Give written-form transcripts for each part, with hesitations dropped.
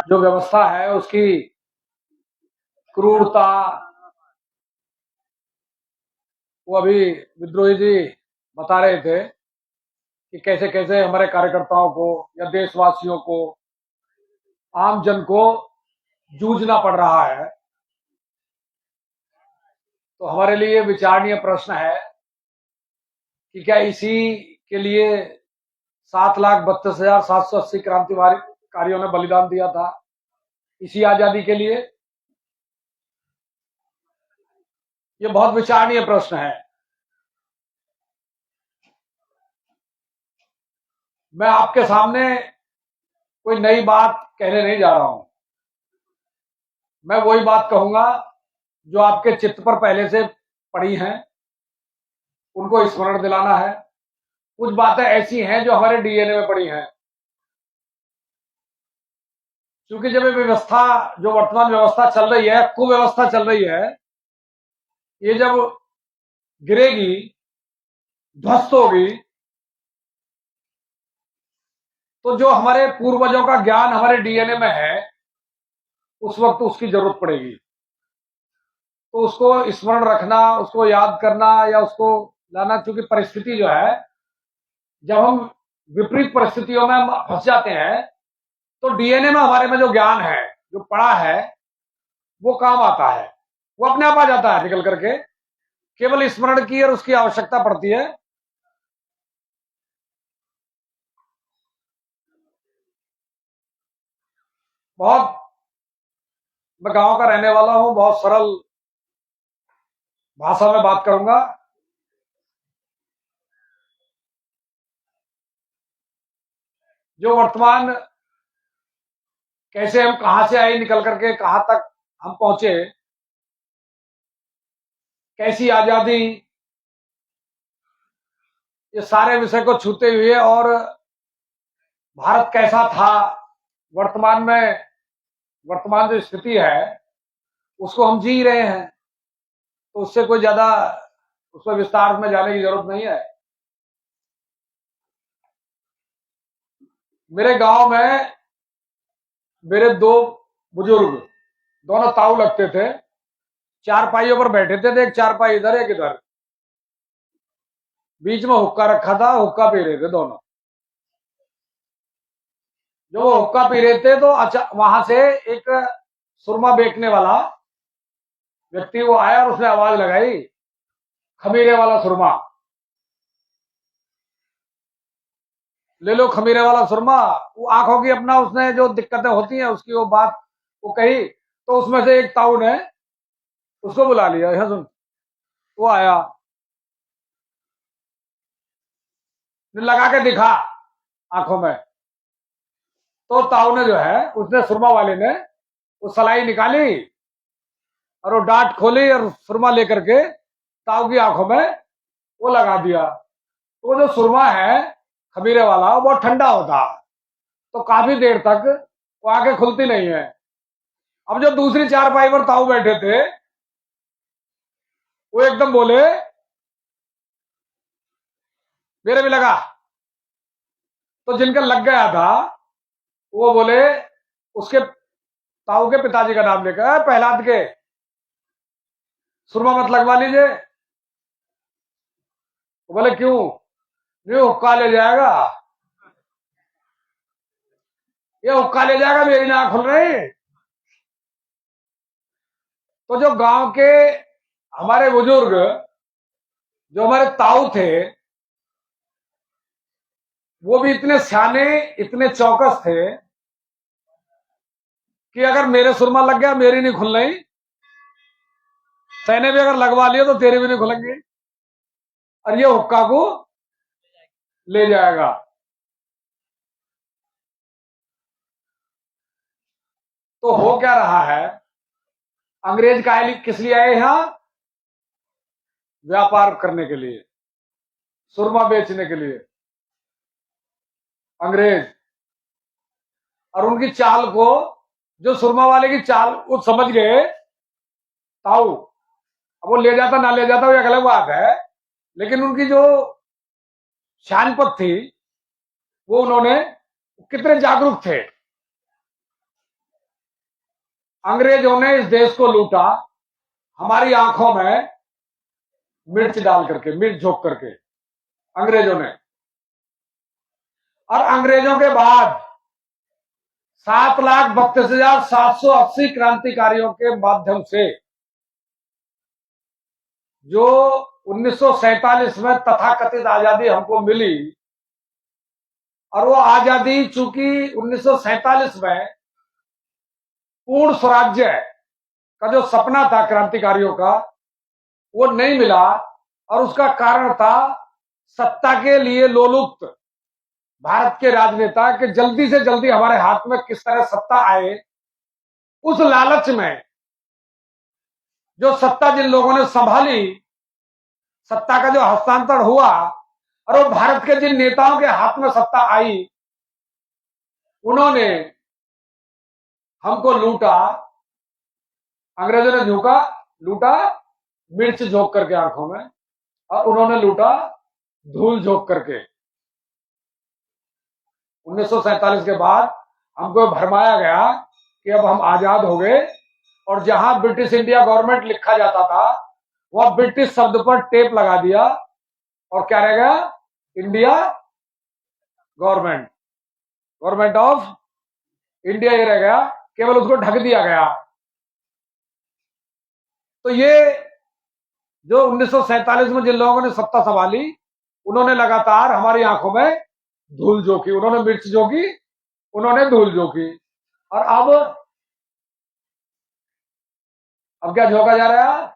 जो व्यवस्था है उसकी क्रूरता, वो अभी विद्रोही जी बता रहे थे कि कैसे कैसे हमारे कार्यकर्ताओं को या देशवासियों को, आम जन को जूझना पड़ रहा है। तो हमारे लिए विचारणीय प्रश्न है कि क्या इसी के लिए 7,32,780 क्रांतिकारियों ने बलिदान दिया था, इसी आजादी के लिए? ये बहुत विचारणीय प्रश्न है। मैं आपके सामने कोई नई बात कहने नहीं जा रहा हूं। मैं वही बात कहूंगा जो आपके चित्त पर पहले से पड़ी हैं, उनको स्मरण दिलाना है। कुछ बातें ऐसी हैं जो हमारे डीएनए में पड़ी हैं, क्योंकि जब ये व्यवस्था, जो वर्तमान व्यवस्था चल रही है, कुव्यवस्था चल रही है, ये जब गिरेगी, ध्वस्त होगी, तो जो हमारे पूर्वजों का ज्ञान हमारे डीएनए में है, उस वक्त उसकी जरूरत पड़ेगी। तो उसको स्मरण रखना, उसको याद करना या उसको लाना, क्योंकि परिस्थिति जो है, जब हम विपरीत परिस्थितियों में फंस जाते हैं तो डीएनए में हमारे में जो ज्ञान है, जो पड़ा है, वो काम आता है, वो अपने आप आ जाता है निकल करके। केवल स्मरण की और उसकी आवश्यकता पड़ती है। बहुत, मैं गांव का रहने वाला हूं, बहुत सरल भाषा में बात करूंगा। जो वर्तमान, कैसे हम कहां से आए निकल करके कहां तक हम पहुंचे, कैसी आजादी, ये सारे विषय को छूते हुए, और भारत कैसा था, वर्तमान में, वर्तमान जो स्थिति है उसको हम जी रहे हैं। तो उससे कोई ज्यादा उसमें विस्तार में जाने की जरूरत नहीं है। मेरे गांव में मेरे दो बुजुर्ग, दोनों ताऊ लगते थे, चारपाइयों पर बैठे थे, एक चारपाई इधर एक इधर, बीच में हुक्का रखा था, हुक्का पी रहे थे दोनों। जो वो हुक्का पी रहे थे तो अच्छा, वहां से एक सुरमा बेचने वाला व्यक्ति वो आया और उसने आवाज लगाई, खमीरे वाला सुरमा ले लो, खमीरे वाला सुरमा। वो आंखों की अपना, उसने जो दिक्कतें होती हैं उसकी वो बात वो कही, तो उसमें से एक ताऊ ने उसको बुला लिया, यह सुन। वो आया, लगा के दिखा आंखों में। तो ताऊ ने जो है, उसने सुरमा वाले ने वो सलाई निकाली और वो डांट खोली और सुरमा लेकर के ताऊ की आंखों में वो लगा दिया। तो वो जो सुरमा है खमीरे वाला, वो बहुत ठंडा होता, तो काफी देर तक वो आंखें खुलती नहीं है। अब जो दूसरी चारपाई पर ताऊ बैठे थे, वो एकदम बोले मेरे भी लगा। तो जिनका लग गया था वो बोले, उसके ताऊ के पिताजी का नाम लेकर, प्रहलाद के, सुरमा मत लगवा लीजिए। तो बोले क्यों? ये हुक्का ले जाएगा, ये हुक्का ले जाएगा, मेरी ना खुल रही। तो जो गांव के हमारे बुजुर्ग, जो हमारे ताऊ थे, वो भी इतने सियाने, इतने चौकस थे कि अगर मेरे सुरमा लग गया, मेरी नहीं खुल रही, तैने भी अगर लगवा लिया तो तेरी भी नहीं खुलेंगी, और ये हुक्का को ले जाएगा। तो हो क्या रहा है, अंग्रेज किस लिए आए यहां? व्यापार करने के लिए, सुरमा बेचने के लिए अंग्रेज। और उनकी चाल को, जो सुरमा वाले की चाल वो समझ गए ताऊ। अब वो ले जाता ना ले जाता वो एक अलग बात है, लेकिन उनकी जो शानपत थी, वो उन्होंने, कितने जागरूक थे। अंग्रेजों ने इस देश को लूटा, हमारी आंखों में मिर्च डाल करके, मिर्च झोंक करके अंग्रेजों ने। और अंग्रेजों के बाद 7,32,780 क्रांतिकारियों के माध्यम से जो 1947 में तथाकथित आजादी हमको मिली, और वो आजादी चूंकि 1947 में पूर्ण स्वराज्य का जो सपना था क्रांतिकारियों का, वो नहीं मिला। और उसका कारण था सत्ता के लिए लोलुप्त भारत के राजनेता कि जल्दी से जल्दी हमारे हाथ में किस तरह सत्ता आए। उस लालच में जो सत्ता जिन लोगों ने संभाली, सत्ता का जो हस्तांतरण हुआ, और वो भारत के जिन नेताओं के हाथ में सत्ता आई, उन्होंने हमको लूटा। अंग्रेजों ने लूटा मिर्च झोंक करके आंखों में, और उन्होंने लूटा धूल झोंक करके। 1947 के बाद हमको भरमाया गया कि अब हम आजाद हो गए, और जहां ब्रिटिश इंडिया गवर्नमेंट लिखा जाता था वह ब्रिटिश शब्द पर टेप लगा दिया, और क्या रह गया? India government, government of India ये रह गया, केवल उसको ढक दिया गया। तो ये जो 1947 में जिन लोगों ने सत्ता संभाली, उन्होंने लगातार हमारी आंखों में धूल झोंकी, उन्होंने मिर्च झोंकी, उन्होंने धूल झोंकी। और अब क्या झोंका जा रहा है?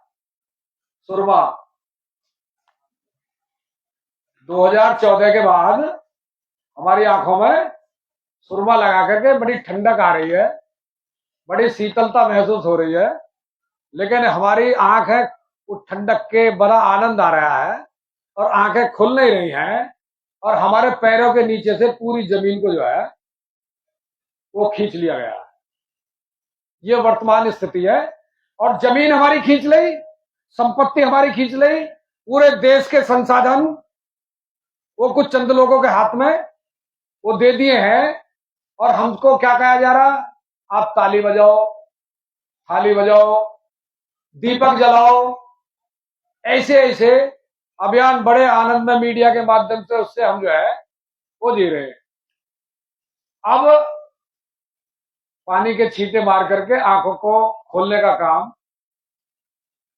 सुरमा। 2014 के बाद हमारी आंखों में सुरमा लगा करके बड़ी ठंडक आ रही है, बड़ी शीतलता महसूस हो रही है, लेकिन हमारी आंख है उस ठंडक के बड़ा आनंद आ रहा है, और आंखें खुल नहीं रही हैं, और हमारे पैरों के नीचे से पूरी जमीन को जो है वो खींच लिया गया है। ये वर्तमान स्थिति है। और जमीन हमारी खींच ली, संपत्ति हमारी खींच ली, पूरे देश के संसाधन वो कुछ चंद लोगों के हाथ में वो दे दिए हैं। और हमको क्या कहा जा रहा? आप ताली बजाओ, थाली बजाओ, दीपक जलाओ, ऐसे ऐसे अभियान बड़े आनंद में मीडिया के माध्यम से उससे हम जो है वो जी रहे हैं। अब पानी के छींटे मार करके आंखों को खोलने का काम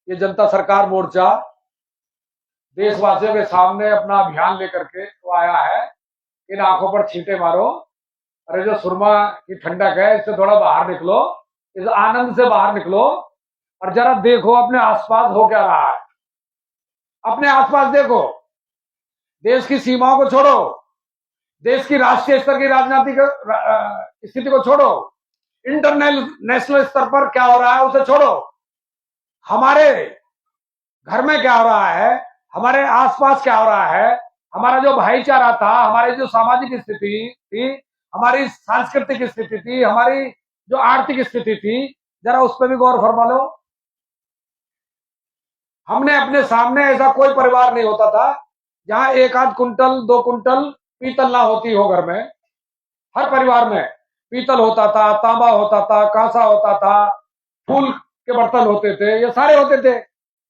ये जनता सरकार मोर्चा देशवासियों के सामने अपना अभियान लेकर के तो आया है। इन आंखों पर छींटे मारो, अरे जो सुरमा की ठंडक है इससे थोड़ा बाहर निकलो, इस आनंद से बाहर निकलो, और जरा देखो अपने आसपास हो क्या रहा है। अपने आसपास देखो, देश की सीमाओं को छोड़ो, देश की राष्ट्रीय स्तर की राजनीतिक स्थिति को छोड़ो, इंटरनेशनल स्तर पर क्या हो रहा है उसे छोड़ो। हमारे घर में क्या हो रहा है, हमारे आसपास क्या हो रहा है, हमारा जो भाईचारा था, हमारी जो सामाजिक स्थिति थी, हमारी सांस्कृतिक स्थिति थी, हमारी जो आर्थिक स्थिति थी, जरा उस पर भी गौर फरमा लो। हमने अपने सामने ऐसा कोई परिवार नहीं होता था जहां एक आध कुंटल 2 कुंटल पीतल ना होती हो घर में। हर परिवार में पीतल होता था, तांबा होता था, कांसा होता था, फूल के बर्तन होते थे, ये सारे होते थे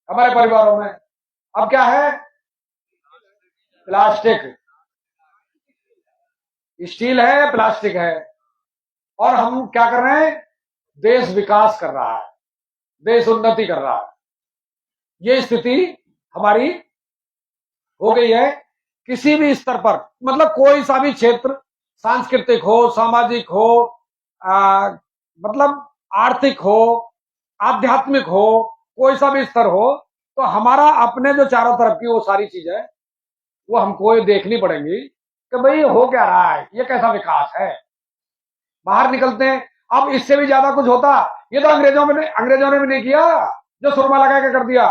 हमारे परिवारों में। अब क्या है? प्लास्टिक, स्टील है, प्लास्टिक है। और हम क्या कर रहे हैं? देश विकास कर रहा है, देश उन्नति कर रहा है। ये स्थिति हमारी हो गई है किसी भी स्तर पर, मतलब कोई सा भी क्षेत्र, सांस्कृतिक हो, सामाजिक हो, मतलब आर्थिक हो, आध्यात्मिक हो, कोई सा भी स्तर हो, तो हमारा अपने जो चारों तरफ की वो सारी चीजें वो हमको ये देखनी पड़ेंगी कि भाई हो क्या रहा है, ये कैसा विकास है। बाहर निकलते हैं। अब इससे भी ज्यादा कुछ होता, ये तो अंग्रेजों ने भी नहीं किया जो सुरमा लगा के कर दिया।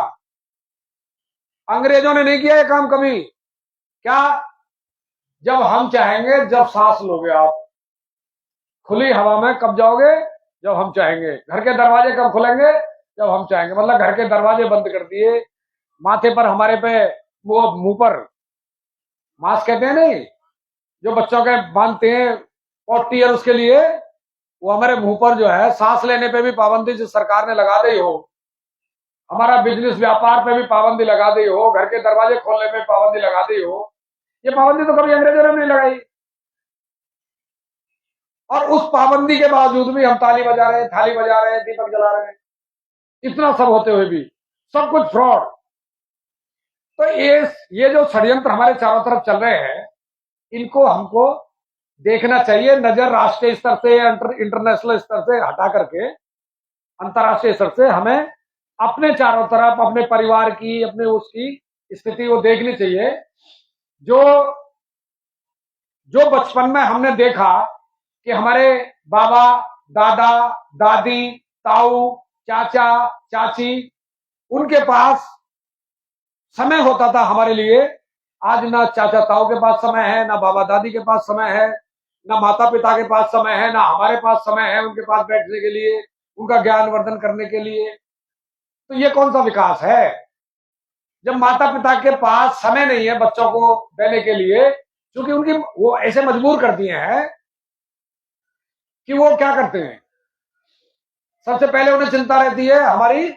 अंग्रेजों ने नहीं किया ये काम कभी। क्या? जब हम चाहेंगे, जब सांस लोगे आप, खुली हवा में कब जाओगे? जब हम चाहेंगे। घर के दरवाजे कब खुलेंगे? जब हम चाहेंगे। मतलब घर के दरवाजे बंद कर दिए, माथे पर हमारे पे वो मुंह पर मास्क कहते हैं नहीं, जो बच्चों के बांधते हैं 40 ईयर, उसके लिए वो हमारे मुंह पर जो है सांस लेने पे भी पाबंदी जो सरकार ने लगा दी हो, हमारा बिजनेस व्यापार पे भी पाबंदी लगा दी हो, घर के दरवाजे खोलने पे पाबंदी लगा दी हो, ये पाबंदी तो कभी अंग्रेजों ने नहीं लगाई। और उस पाबंदी के बावजूद भी हम ताली बजा रहे हैं, थाली बजा रहे हैं, दीपक जला रहे हैं, इतना सब होते हुए भी सब कुछ फ्रॉड। तो ये जो षड्यंत्र हमारे चारों तरफ चल रहे हैं, इनको हमको देखना चाहिए। नजर राष्ट्रीय स्तर से, इंटरनेशनल स्तर से हटा करके अंतर्राष्ट्रीय स्तर से हमें अपने चारों तरफ, अपने परिवार की, अपने उसकी स्थिति को देखनी चाहिए। जो जो बचपन में हमने देखा कि हमारे बाबा, दादा, दादी, ताऊ, चाचा, चाची, उनके पास समय होता था हमारे लिए। आज ना चाचा ताऊ के पास समय है, ना बाबा दादी के पास समय है, ना माता पिता के पास समय है, ना हमारे पास समय है उनके पास बैठने के लिए, उनका ज्ञान वर्धन करने के लिए। तो ये कौन सा विकास है? जब माता पिता के पास समय नहीं है बच्चों को देने के लिए, क्योंकि उनकी वो ऐसे मजबूर कर दिए हैं कि वो क्या करते हैं, सबसे पहले उन्हें चिंता रहती है हमारी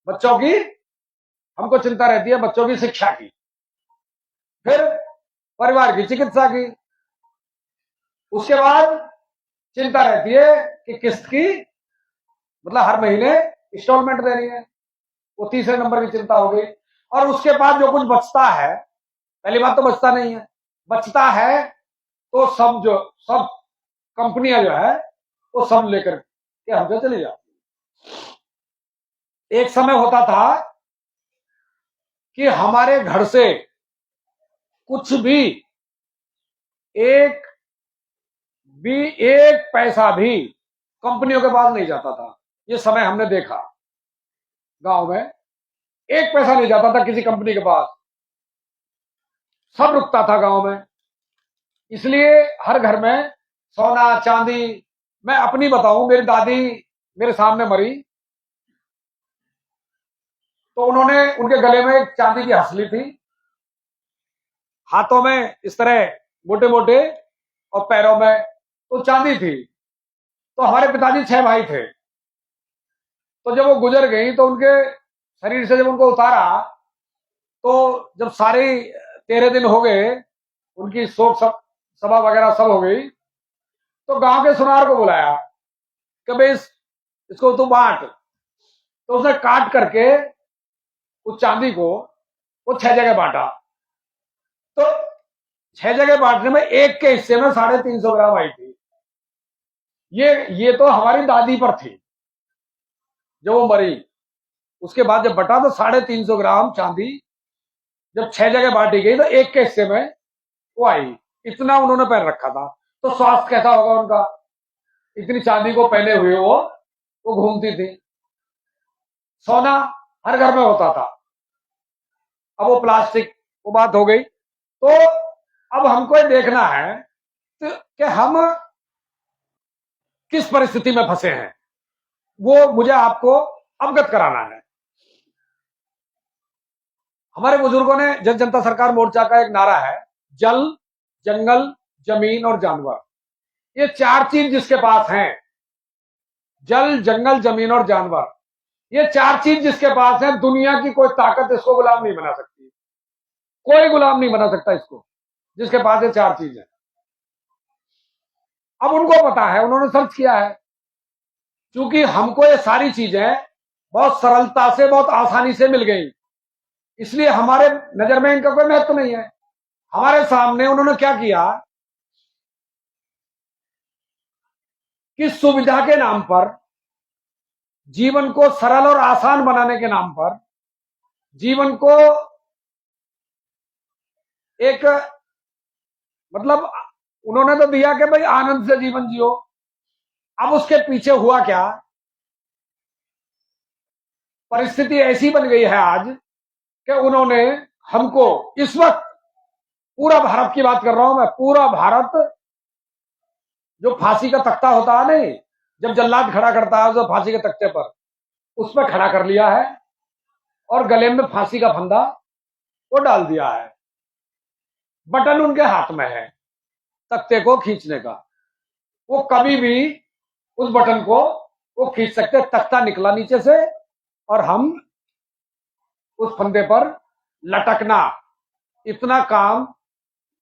बच्चों की, हमको चिंता रहती है बच्चों की शिक्षा की, फिर परिवार की चिकित्सा की, उसके बाद चिंता रहती है कि किस्त की, मतलब हर महीने इंस्टॉलमेंट देनी है, वो तीसरे नंबर की चिंता हो गई। और उसके बाद जो कुछ बचता है, पहली बात तो बचता नहीं है, बचता है तो सब कंपनियां जो है वो सब लेकर के हमसे चली जाती। एक समय होता था कि हमारे घर से कुछ भी एक पैसा भी कंपनियों के पास नहीं जाता था। ये समय हमने देखा, गांव में एक पैसा नहीं जाता था किसी कंपनी के पास, सब रुकता था गांव में। इसलिए हर घर में सोना चांदी, मैं अपनी बताऊं, मेरी दादी मेरे सामने मरी तो उन्होंने, उनके गले में एक चांदी की हंसली थी, हाथों में इस तरह मोटे मोटे और पैरों में तो चांदी थी। तो हमारे पिताजी 6 भाई थे, तो जब वो गुजर गई तो उनके शरीर से जब उनको उतारा, तो जब सारे 13 दिन हो गए, उनकी शोक सभा वगैरह सब हो गई, तो गांव के सुनार को बुलाया कि भाई इसको तू बांट। तो उसने काट करके उस चांदी को वो 6 जगह बांटा। तो 6 जगह बांटने में एक के हिस्से में 350 ग्राम आई थी। ये तो हमारी दादी पर थी जब वो मरी। उसके बाद जब बटा तो 350 ग्राम चांदी जब 6 जगह बांटी गई तो एक के हिस्से में वो आई। इतना उन्होंने पहन रखा था, तो स्वास्थ्य कैसा होगा उनका? इतनी चांदी को पहने हुए वो घूमती थी। सोना हर घर में होता था, अब वो प्लास्टिक, वो बात हो गई। तो अब हमको ये देखना है कि हम किस परिस्थिति में फंसे हैं, वो मुझे आपको अवगत कराना है। हमारे बुजुर्गों ने जन जनता सरकार मोर्चा का एक नारा है, जल, जंगल, जमीन और जानवर। ये 4 चीज जिसके पास हैं, जल, जंगल, जमीन और जानवर, ये 4 चीज जिसके पास है, दुनिया की कोई ताकत इसको गुलाम नहीं बना सकती। कोई गुलाम नहीं बना सकता इसको, जिसके पास ये 4 चीज है। अब उनको पता है, उन्होंने सर्च किया है। क्योंकि हमको ये सारी चीजें बहुत सरलता से, बहुत आसानी से मिल गई, इसलिए हमारे नजर में इनका कोई महत्व नहीं है। हमारे सामने उन्होंने क्या किया कि सुविधा के नाम पर, जीवन को सरल और आसान बनाने के नाम पर, जीवन को एक, मतलब उन्होंने तो दिया कि भाई आनंद से जीवन जियो। अब उसके पीछे हुआ क्या, परिस्थिति ऐसी बन गई है आज कि उन्होंने हमको इस वक्त, पूरा भारत की बात कर रहा हूं मैं, पूरा भारत, जो फांसी का तख्ता होता है नहीं, जब जल्लाद खड़ा करता है उसे फांसी के तख्ते पर, उस पर खड़ा कर लिया है और गले में फांसी का फंदा वो डाल दिया है। बटन उनके हाथ में है तख्ते को खींचने का। वो कभी भी उस बटन को वो खींच सकते, तख्ता निकला नीचे से और हम उस फंदे पर लटकना, इतना काम।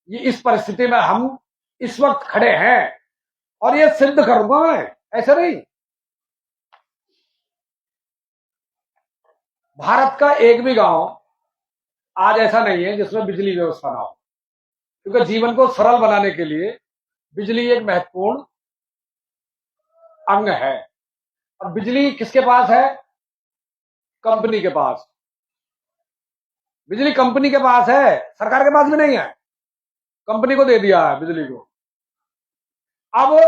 ये इस परिस्थिति में हम इस वक्त खड़े हैं और ये सिद्ध करूंगा मैं, ऐसा नहीं। भारत का एक भी गांव आज ऐसा नहीं है जिसमें बिजली व्यवस्था ना हो, क्योंकि जीवन को सरल बनाने के लिए बिजली एक महत्वपूर्ण अंग है। और बिजली किसके पास है? कंपनी के पास। बिजली कंपनी के पास है, सरकार के पास भी नहीं है, कंपनी को दे दिया है बिजली को। अब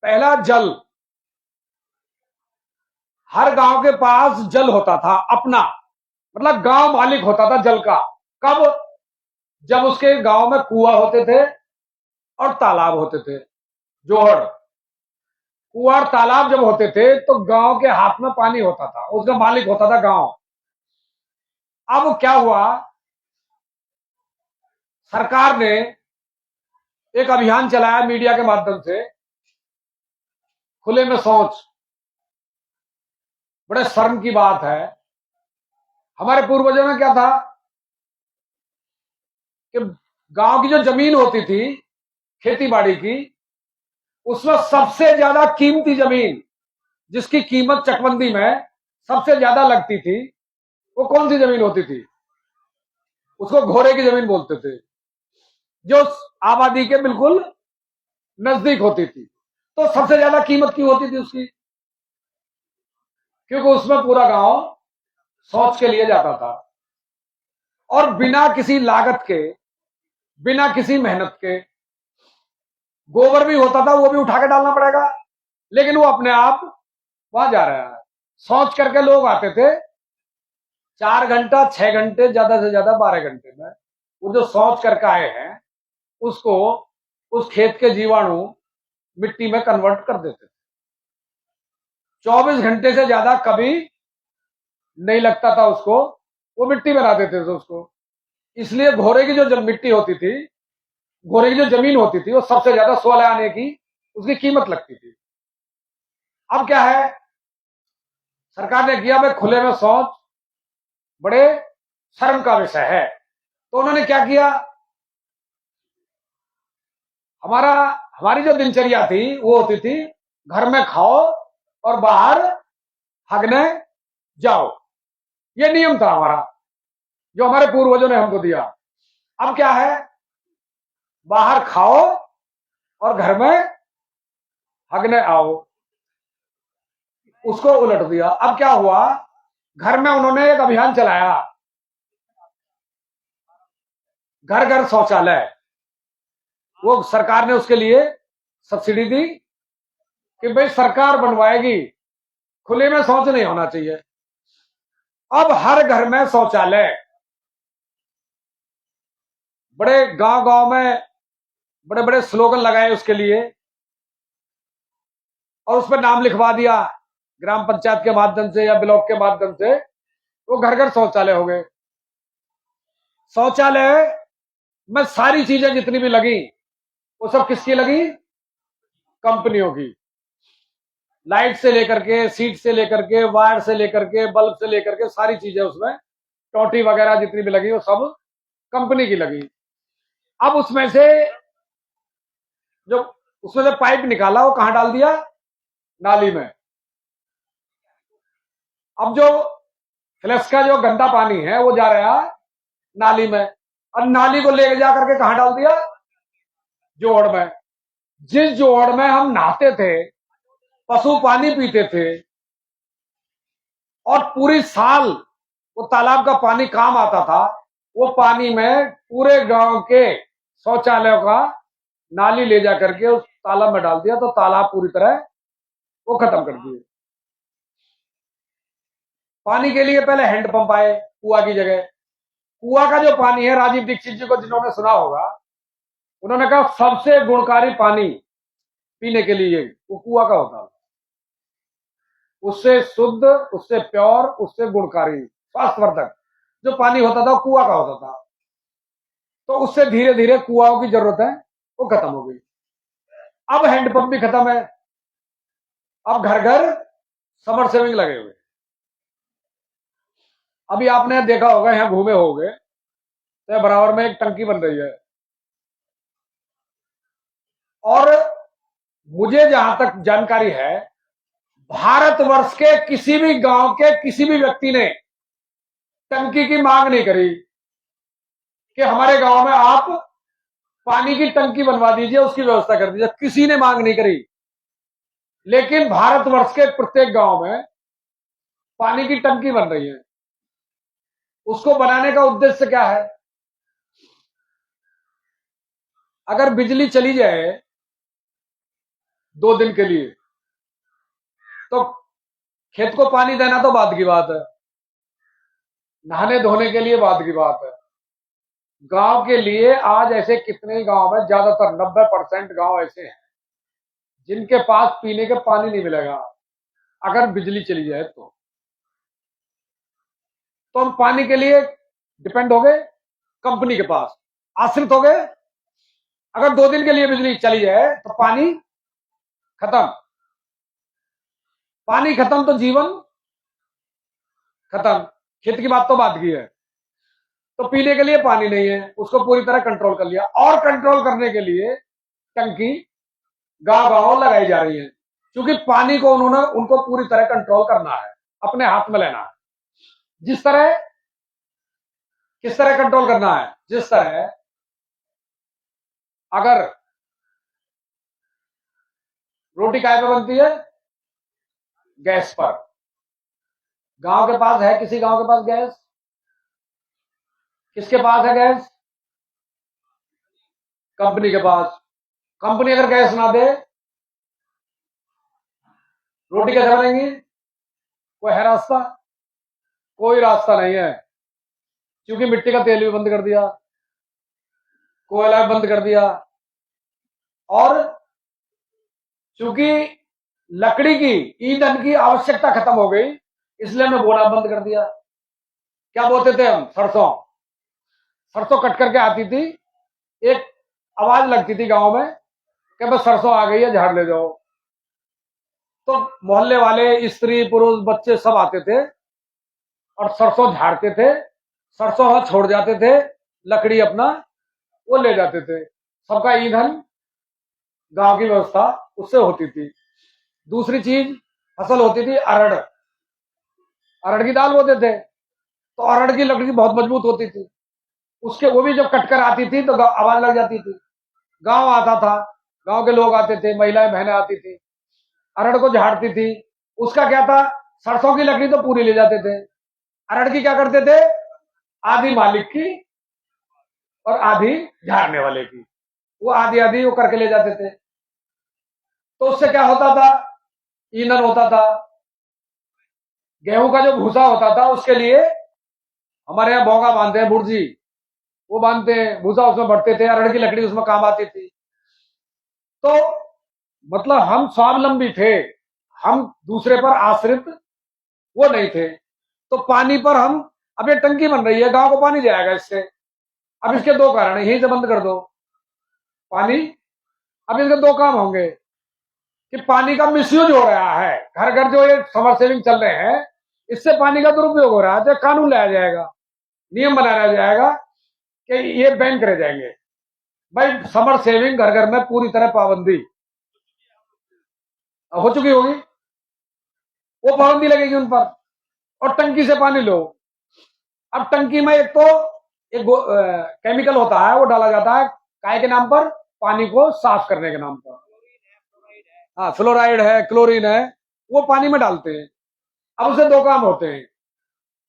पहला जल, हर गांव के पास जल होता था अपना, मतलब गांव मालिक होता था जल का। कब? जब उसके गांव में कुआं होते थे और तालाब होते थे, जोहड़। कुआं और तालाब जब होते थे तो गांव के हाथ में पानी होता था, उसका मालिक होता था गांव। अब क्या हुआ, सरकार ने एक अभियान चलाया मीडिया के माध्यम से, खुले में शौच। बड़े शर्म की बात है, हमारे पूर्वजों में क्या था कि गांव की जो जमीन होती थी खेती बाड़ी की, उसमें सबसे ज्यादा कीमती जमीन, जिसकी कीमत चकबंदी में सबसे ज्यादा लगती थी, वो कौन सी जमीन होती थी? उसको घोड़े की जमीन बोलते थे, जो आबादी के बिल्कुल नजदीक होती थी। तो सबसे ज्यादा कीमत क्यों होती थी उसकी? क्योंकि उसमें पूरा गांव शौच के लिए जाता था और बिना किसी लागत के, बिना किसी मेहनत के। गोबर भी होता था, वो भी उठा के डालना पड़ेगा, लेकिन वो अपने आप वहां जा रहा है। शौच करके लोग आते थे 4 घंटा 6 घंटे, ज्यादा से ज्यादा 12 घंटे में वो जो शौच करके आए हैं उसको उस खेत के जीवाणु मिट्टी में कन्वर्ट कर देते थे। 24 घंटे से ज्यादा कभी नहीं लगता था उसको, वो मिट्टी बना देते थे उसको। इसलिए घोड़े की जो मिट्टी होती थी, घोड़े की जो जमीन होती थी, वो सबसे ज्यादा 16 आने की उसकी कीमत लगती थी। अब क्या है, सरकार ने किया भाई खुले में शौच बड़े शर्म का विषय है, तो उन्होंने क्या किया, हमारी जो दिनचर्या थी वो होती थी घर में खाओ और बाहर हगने जाओ। ये नियम था हमारा, जो हमारे पूर्वजों ने हमको दिया। अब क्या है, बाहर खाओ और घर में हगने आओ, उसको उलट दिया। अब क्या हुआ, घर में उन्होंने एक अभियान चलाया, घर घर शौचालय। वो सरकार ने उसके लिए सब्सिडी दी कि भाई सरकार बनवाएगी, खुले में शौच नहीं होना चाहिए। अब हर घर में शौचालय, बड़े गांव गांव में बड़े बड़े स्लोगन लगाए उसके लिए और उस पर नाम लिखवा दिया ग्राम पंचायत के माध्यम से या ब्लॉक के माध्यम से, वो घर घर शौचालय हो गए। शौचालय में सारी चीजें जितनी भी लगी वो सब किसकी लगी? कंपनियों की। लाइट से लेकर के, सीट से लेकर के, वायर से लेकर के, बल्ब से लेकर के, सारी चीजें उसमें, टोटी वगैरह जितनी भी लगी वो सब कंपनी की लगी। अब उसमें से पाइप निकाला, वो कहां डाल दिया? नाली में। अब जो फ्लश का जो गंदा पानी है वो जा रहा है नाली में, और नाली को लेके जा करके कहां डाल दिया? जोड़ में। जिस जोड़ में हम नहाते थे, पशु पानी पीते थे और पूरी साल वो तालाब का पानी काम आता था, वो पानी में पूरे गांव के शौचालयों का नाली ले जा करके उस तालाब में डाल दिया, तो तालाब पूरी तरह वो खत्म कर दिए। पानी के लिए पहले हैंडपंप आए कुआं की जगह। कुआं का जो पानी है, राजीव दीक्षित जी को जिन्होंने सुना होगा, उन्होंने कहा सबसे गुणकारी पानी पीने के लिए वो कुआं का होता है। उससे शुद्ध, उससे प्योर, उससे गुणकारी, स्वास्थ्यवर्धक जो पानी होता था वो कुआं का होता था। तो उससे धीरे धीरे कुआओं की जरूरत है वो खत्म हो गई। अब हैंडपंप भी खत्म है, अब घर घर समर सेविंग लगे हुए। अभी आपने देखा होगा, यहां घूमे होगे तो बराबर में एक टंकी बन रही है, और मुझे जहां तक जानकारी है, भारतवर्ष के किसी भी गांव के किसी भी व्यक्ति ने टंकी की मांग नहीं करी कि हमारे गांव में आप पानी की टंकी बनवा दीजिए, उसकी व्यवस्था कर दीजिए। किसी ने मांग नहीं करी। लेकिन भारतवर्ष के प्रत्येक गांव में पानी की टंकी बन रही है। उसको बनाने का उद्देश्य क्या है? अगर बिजली चली जाए 2 दिन के लिए, तो खेत को पानी देना तो बात की बात है, नहाने धोने के लिए बात की बात है। गांव के लिए आज ऐसे कितने गांव में, ज्यादातर 90% गांव ऐसे हैं जिनके पास पीने के पानी नहीं मिलेगा अगर बिजली चली जाए। तो हम पानी के लिए डिपेंड हो गए, कंपनी के पास आश्रित हो गए। अगर 2 दिन के लिए बिजली चली जाए तो पानी खत्म, पानी खत्म तो जीवन खत्म। खेत की बात तो बात की है। तो पीने के लिए पानी नहीं है, उसको पूरी तरह कंट्रोल कर लिया, और कंट्रोल करने के लिए टंकी गांव गांव लगाई जा रही है, क्योंकि पानी को उन्होंने उनको पूरी तरह कंट्रोल करना है, अपने हाथ में लेना है। जिस तरह, किस तरह कंट्रोल करना है? जिस तरह अगर रोटी काय पे बनती है? गैस पर। गांव के पास है किसी गांव के पास गैस? किसके पास है गैस? कंपनी के पास। कंपनी अगर गैस ना दे, रोटी कैसे बनेगी? कोई है रास्ता? कोई रास्ता नहीं है, क्योंकि मिट्टी का तेल भी बंद कर दिया, कोयला भी बंद कर दिया, और चूंकि लकड़ी की, ईंधन की आवश्यकता खत्म हो गई, इसलिए हमने बोना बंद कर दिया। क्या बोलते थे हम? सरसों। सरसों कट करके आती थी, एक आवाज लगती थी गांव में कि बस सरसों आ गई है, झाड़ ले जाओ। तो मोहल्ले वाले, स्त्री पुरुष बच्चे सब आते थे और सरसों झाड़ते थे, सरसों वहां छोड़ जाते थे, लकड़ी अपना वो ले जाते थे। सबका ईंधन, गांव की व्यवस्था उससे होती थी। दूसरी चीज, फसल होती थी अरड़। अरड़ की दाल बोते थे, तो अरड़ की लकड़ी बहुत मजबूत होती थी, उसके वो भी जब कटकर आती थी तो आवाज लग जाती थी। गांव आता था, गांव के लोग आते थे, महिलाएं बहनें आती थी, अरड़ को झाड़ती थी। उसका क्या था? सरसों की लकड़ी तो पूरी ले जाते थे, अरड़ की क्या करते थे? आधी मालिक की और आधी झाड़ने वाले की, वो आधी आधी वो करके ले जाते थे। तो उससे क्या होता था? ईंधन होता था। गेहूं का जो भूसा होता था, उसके लिए हमारे यहाँ भोगा बांधते हैं, बुर्जी, वो बांधते हैं, भूसा उसमें भरते थे, अरड़ की लकड़ी उसमें काम आती थी। तो मतलब हम स्वावलंबी थे, हम दूसरे पर आश्रित वो नहीं थे। तो पानी पर हम, अब ये टंकी बन रही है, गांव को पानी जाएगा इससे। अब इसके 2 कारण है, यहीं से बंद कर दो पानी। अब इसके 2 काम होंगे कि पानी का मिसयूज हो रहा है, घर घर जो ये समर सेविंग चल रहे हैं, इससे पानी का दुरुपयोग हो रहा है। तो कानून लाया जाएगा, नियम बनाया जाएगा कि ये बैन करे जाएंगे। भाई समर सेविंग घर घर में पूरी तरह पाबंदी हो चुकी होगी, वो पाबंदी लगेगी उन पर, और टंकी से पानी लो। अब टंकी में एक तो एक केमिकल होता है, वो डाला जाता है काय के नाम पर? पानी को साफ करने के नाम पर। हाँ, फ्लोराइड है, क्लोरीन है, वो पानी में डालते हैं। अब उससे 2 काम होते हैं,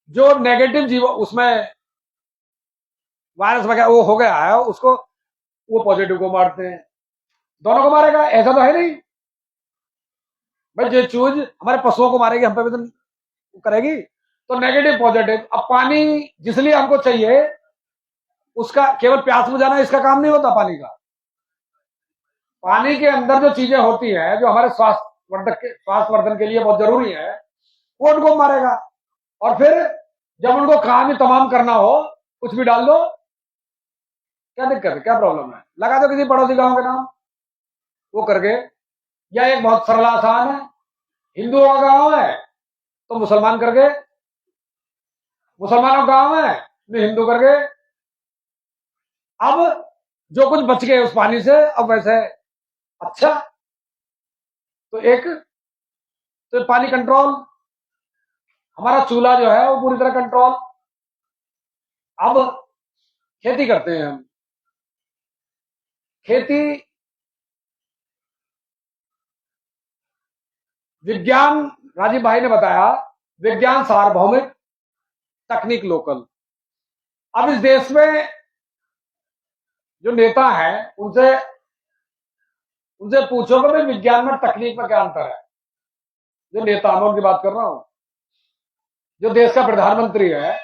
जो नेगेटिव जीव उसमें वायरस वगैरह वो हो गया है, उसको वो पॉजिटिव को मारते हैं। दोनों को मारेगा ऐसा तो है नहीं भाई, जो चूज हमारे पशुओं को मारेगी, हम पे भी तो करेगी। तो नेगेटिव पॉजिटिव। अब पानी जिसलिए हमको चाहिए, उसका केवल प्यास बुझाना इसका काम नहीं होता पानी का। पानी के अंदर जो चीजें होती हैं, जो हमारे स्वास्थ्य वर्धन के लिए बहुत जरूरी है, वो उनको मारेगा। और फिर जब उनको काम ही तमाम करना हो, कुछ भी डाल दो, क्या दिक्कत है, क्या प्रॉब्लम है? लगा दो किसी पड़ोसी गांव के नाम, वो करके। या एक बहुत सरल आसान है, हिंदुओं का गांव है तो मुसलमान करके, मुसलमानों का गांव है तो हिंदू करके। अब जो कुछ बच गए उस पानी से, अब वैसे अच्छा, तो एक तो पानी कंट्रोल, हमारा चूल्हा जो है वो पूरी तरह कंट्रोल। अब खेती करते हैं हम, खेती विज्ञान, राजीव भाई ने बताया, विज्ञान सार्वभौमिक, तकनीक लोकल। अब इस देश में जो नेता है उनसे उनसे पूछोगे भाई विज्ञान में तकनीक में क्या अंतर है। जो नेता, मैं उनकी बात कर रहा हूं, जो देश का प्रधानमंत्री है,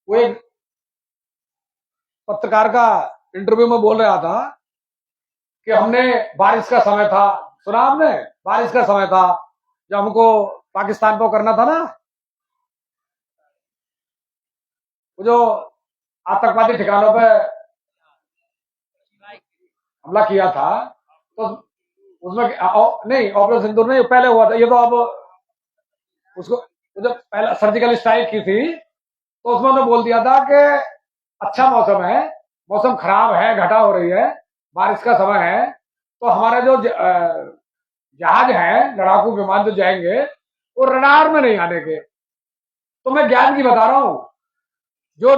वो एक पत्रकार का इंटरव्यू में बोल रहा था कि हमने, बारिश का समय था, सुना आपने? बारिश का समय था जब हमको पाकिस्तान को करना था ना, वो जो आतंकवादी ठिकानों पे हमला किया था, तो उसमें नहीं, ऑपरेशन सिंदूर नहीं, पहले हुआ था ये तो। अब उसको जब पहला सर्जिकल स्ट्राइक की थी तो उसमें उन्होंने बोल दिया था कि अच्छा मौसम है, मौसम खराब है, घटा हो रही है, बारिश का समय है, तो हमारे जो जहाज है, लड़ाकू विमान जो जाएंगे वो रडार में नहीं आने के। तो मैं ज्ञान की बता रहा हूं, जो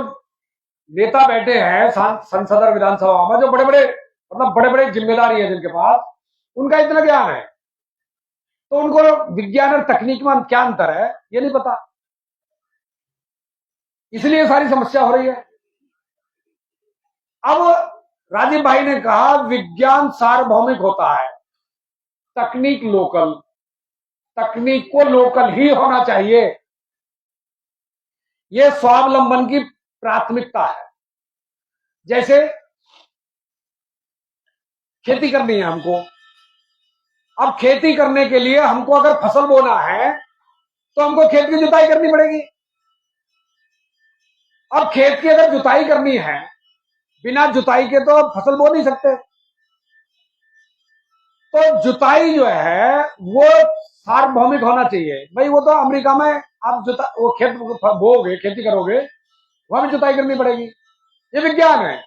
नेता बैठे हैं संसद और विधानसभा में, जो बड़े बड़े, मतलब बड़े बड़े जिम्मेदारी है जिनके पास, उनका इतना ज्ञान है, तो उनको विज्ञान और तकनीक में क्या अंतर है ये नहीं पता, इसलिए सारी समस्या हो रही है। अब राजीव भाई ने कहा विज्ञान सार्वभौमिक होता है, तकनीक लोकल, तकनीक को लोकल ही होना चाहिए, यह स्वावलंबन की प्राथमिकता है। जैसे खेती करनी है हमको, अब खेती करने के लिए हमको अगर फसल बोना है तो हमको खेत की जुताई करनी पड़ेगी। अब खेत की अगर जुताई करनी है, बिना जुताई के तो फसल बो नहीं सकते, तो जुताई जो है वो सार्वभौमिक होना चाहिए। भाई वो तो अमेरिका में आप वो खेत बोगे, खेती करोगे, वहां भी जुताई करनी पड़ेगी, ये विज्ञान है।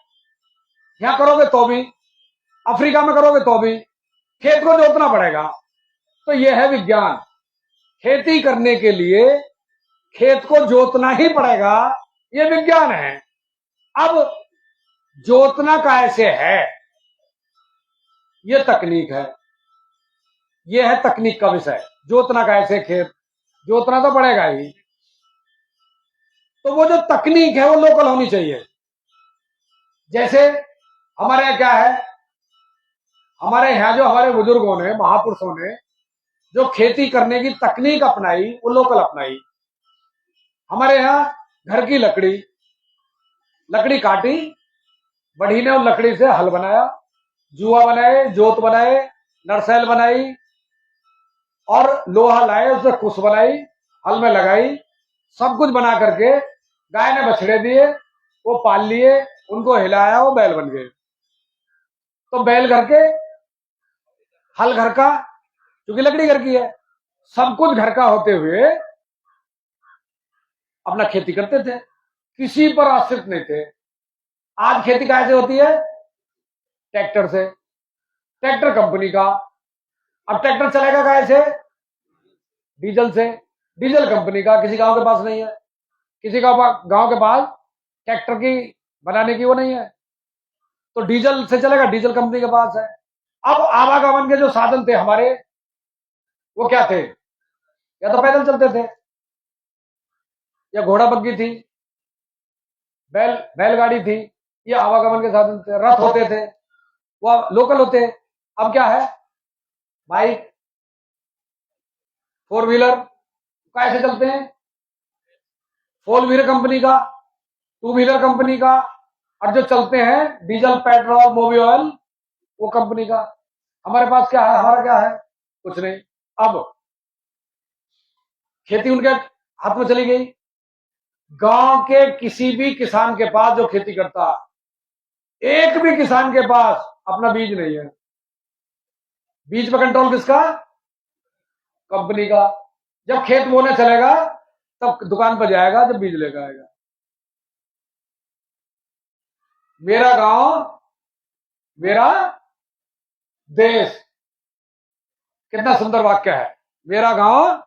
यहां करोगे तो भी, अफ्रीका में करोगे तो भी खेत को जोतना पड़ेगा, तो यह है विज्ञान। खेती करने के लिए खेत को जोतना ही पड़ेगा, यह विज्ञान है। अब जोतना कैसे है, यह तकनीक है, यह है तकनीक का विषय। जोतना कैसे, खेत जोतना तो पड़ेगा ही, तो वो जो तकनीक है वो लोकल होनी चाहिए। जैसे हमारे यहाँ क्या है, हमारे यहाँ जो हमारे बुजुर्गों ने, महापुरुषों ने जो खेती करने की तकनीक अपनाई, वो लोकल अपनाई। हमारे यहाँ घर की लकड़ी काटी, बढ़ी ने उस लकड़ी से हल बनाया, जुआ बनाए, जोत बनाए, नरसैल बनाई, और लोहा लाए, उससे कुश बनाई, हल में लगाई, सब कुछ बना करके गाय ने बछड़े दिए, वो पाल लिए, उनको हिलाया, वो बैल बन गए। तो बैल घर के, हल घर का, क्योंकि लकड़ी घर की है, सब कुछ घर का होते हुए अपना खेती करते थे, किसी पर आश्रित नहीं थे। आज खेती कैसे होती है? ट्रैक्टर से, ट्रैक्टर कंपनी का। अब ट्रैक्टर चलेगा कैसे? डीजल से, डीजल कंपनी का। किसी गांव के पास नहीं है, किसी गांव के पास ट्रैक्टर की बनाने की वो नहीं है, तो डीजल से चलेगा, डीजल कंपनी के पास है। अब आवागमन के जो साधन थे हमारे, वो क्या थे? या तो पैदल चलते थे, या घोड़ा बग्गी थी, बैलगाड़ी थी, ये आवागमन के साधन थे। रथ होते थे, वो लोकल होते। अब क्या है? Bike, four wheeler. कैसे चलते हैं? फोर व्हीलर कंपनी का, टू व्हीलर कंपनी का, और जो चलते हैं डीजल, पेट्रोल, मोबिल, वो कंपनी का। हमारे पास क्या है? हमारा क्या है? कुछ नहीं। अब खेती उनके हाथ में चली गई। गांव के किसी भी किसान के पास जो खेती करता, एक भी किसान के पास अपना बीज नहीं है। बीज पर कंट्रोल किसका? कंपनी का। जब खेत बोने चलेगा तब दुकान पर जाएगा, जब बीज लेकर आएगा। मेरा गांव मेरा देश, कितना सुंदर वाक्य है। मेरा गांव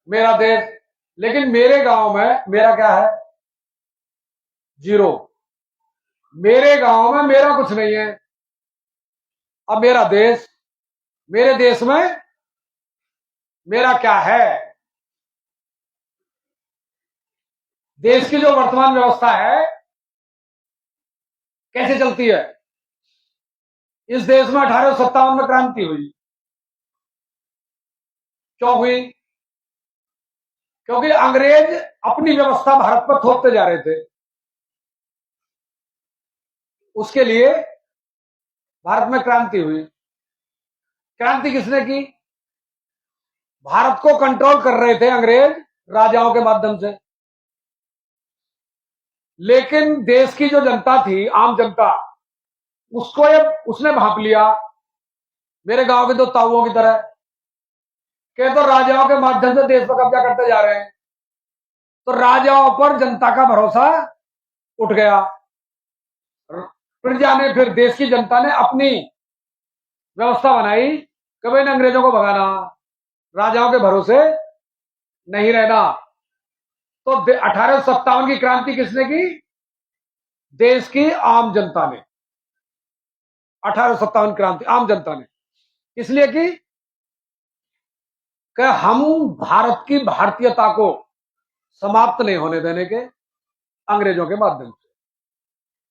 मेरा देश, लेकिन मेरे गांव में मेरा क्या है? जीरो। मेरे गांव में मेरा कुछ नहीं है। अब मेरा देश, मेरे देश में मेरा क्या है? देश की जो वर्तमान व्यवस्था है कैसे चलती है? इस देश में 1857 में क्रांति हुई। क्यों हुई? क्योंकि अंग्रेज अपनी व्यवस्था भारत पर थोपते जा रहे थे। उसके लिए भारत में क्रांति हुई। क्रांति किसने की? भारत को कंट्रोल कर रहे थे अंग्रेज राजाओं के माध्यम से। लेकिन देश की जो जनता थी, आम जनता, उसको ये उसने भांप लिया, मेरे गांव के दो ताऊओं की तरह, के तो राजाओं के माध्यम से देश पर कब्जा करते जा रहे हैं। तो राजाओं पर जनता का भरोसा उठ गया। प्रजा ने, फिर देश की जनता ने अपनी व्यवस्था बनाई, कभी इन अंग्रेजों को भगाना, राजाओं के भरोसे नहीं रहना। तो 1857 की क्रांति किसने की? देश की आम जनता ने। 1857 क्रांति आम जनता ने इसलिए की कि हम भारत की भारतीयता को समाप्त नहीं होने देने के अंग्रेजों के माध्यम से।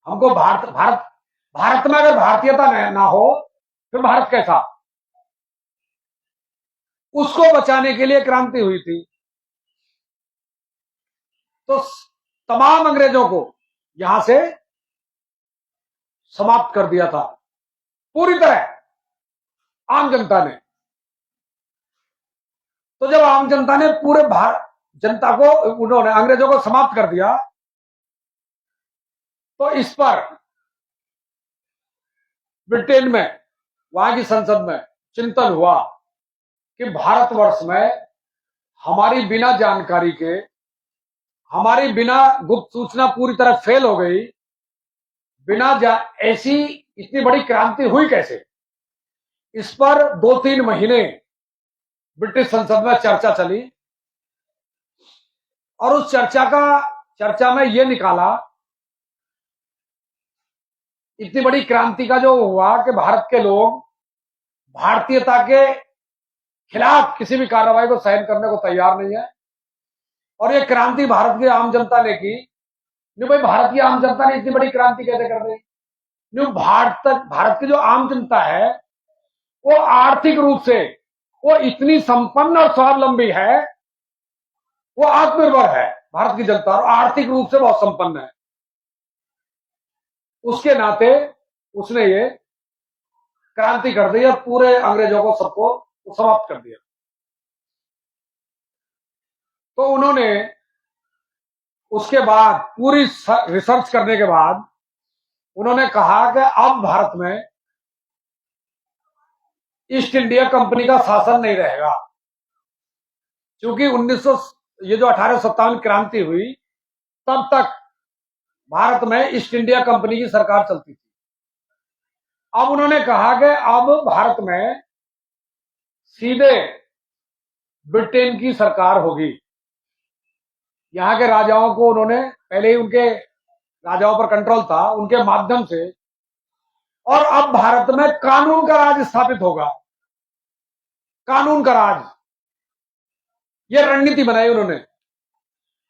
हमको भारत में अगर भारतीयता ना हो फिर भारत कैसा? उसको बचाने के लिए क्रांति हुई थी। तो तमाम अंग्रेजों को यहां से समाप्त कर दिया था पूरी तरह आम जनता ने। तो जब आम जनता ने पूरे जनता को, उन्होंने अंग्रेजों को समाप्त कर दिया, तो इस पर ब्रिटेन में, वहां की संसद में चिंतन हुआ कि भारतवर्ष में हमारी बिना जानकारी के, हमारी बिना गुप्त सूचना पूरी तरह फेल हो गई, ऐसी इतनी बड़ी क्रांति हुई कैसे? इस पर 2-3 महीने ब्रिटिश संसद में चर्चा चली और उस चर्चा में यह निकाला, इतनी बड़ी क्रांति का जो हुआ कि भारत के लोग भारतीयता के खिलाफ किसी भी कार्रवाई को सहन करने को तैयार नहीं है। और ये क्रांति भारत की आम जनता ने की। नहीं भाई, भारत की आम जनता ने इतनी बड़ी क्रांति कैसे कर दी? नहीं, भारत की जो आम जनता है वो आर्थिक रूप से वो इतनी संपन्न और स्वावलंबी है, वो आत्मनिर्भर है। भारत की जनता और आर्थिक रूप से बहुत संपन्न है। उसके नाते उसने ये क्रांति कर दी और पूरे अंग्रेजों को सबको समाप्त कर दिया। तो उन्होंने उसके बाद पूरी रिसर्च करने के बाद उन्होंने कहा कि अब भारत में ईस्ट इंडिया कंपनी का शासन नहीं रहेगा। क्योंकि 1900 ये जो 1857 क्रांति हुई तब तक भारत में ईस्ट इंडिया कंपनी की सरकार चलती थी। अब उन्होंने कहा कि अब भारत में सीधे ब्रिटेन की सरकार होगी। यहां के राजाओं को उन्होंने, पहले ही उनके राजाओं पर कंट्रोल था, उनके माध्यम से, और अब भारत में कानून का राज स्थापित होगा। कानून का राज, ये रणनीति बनाई उन्होंने।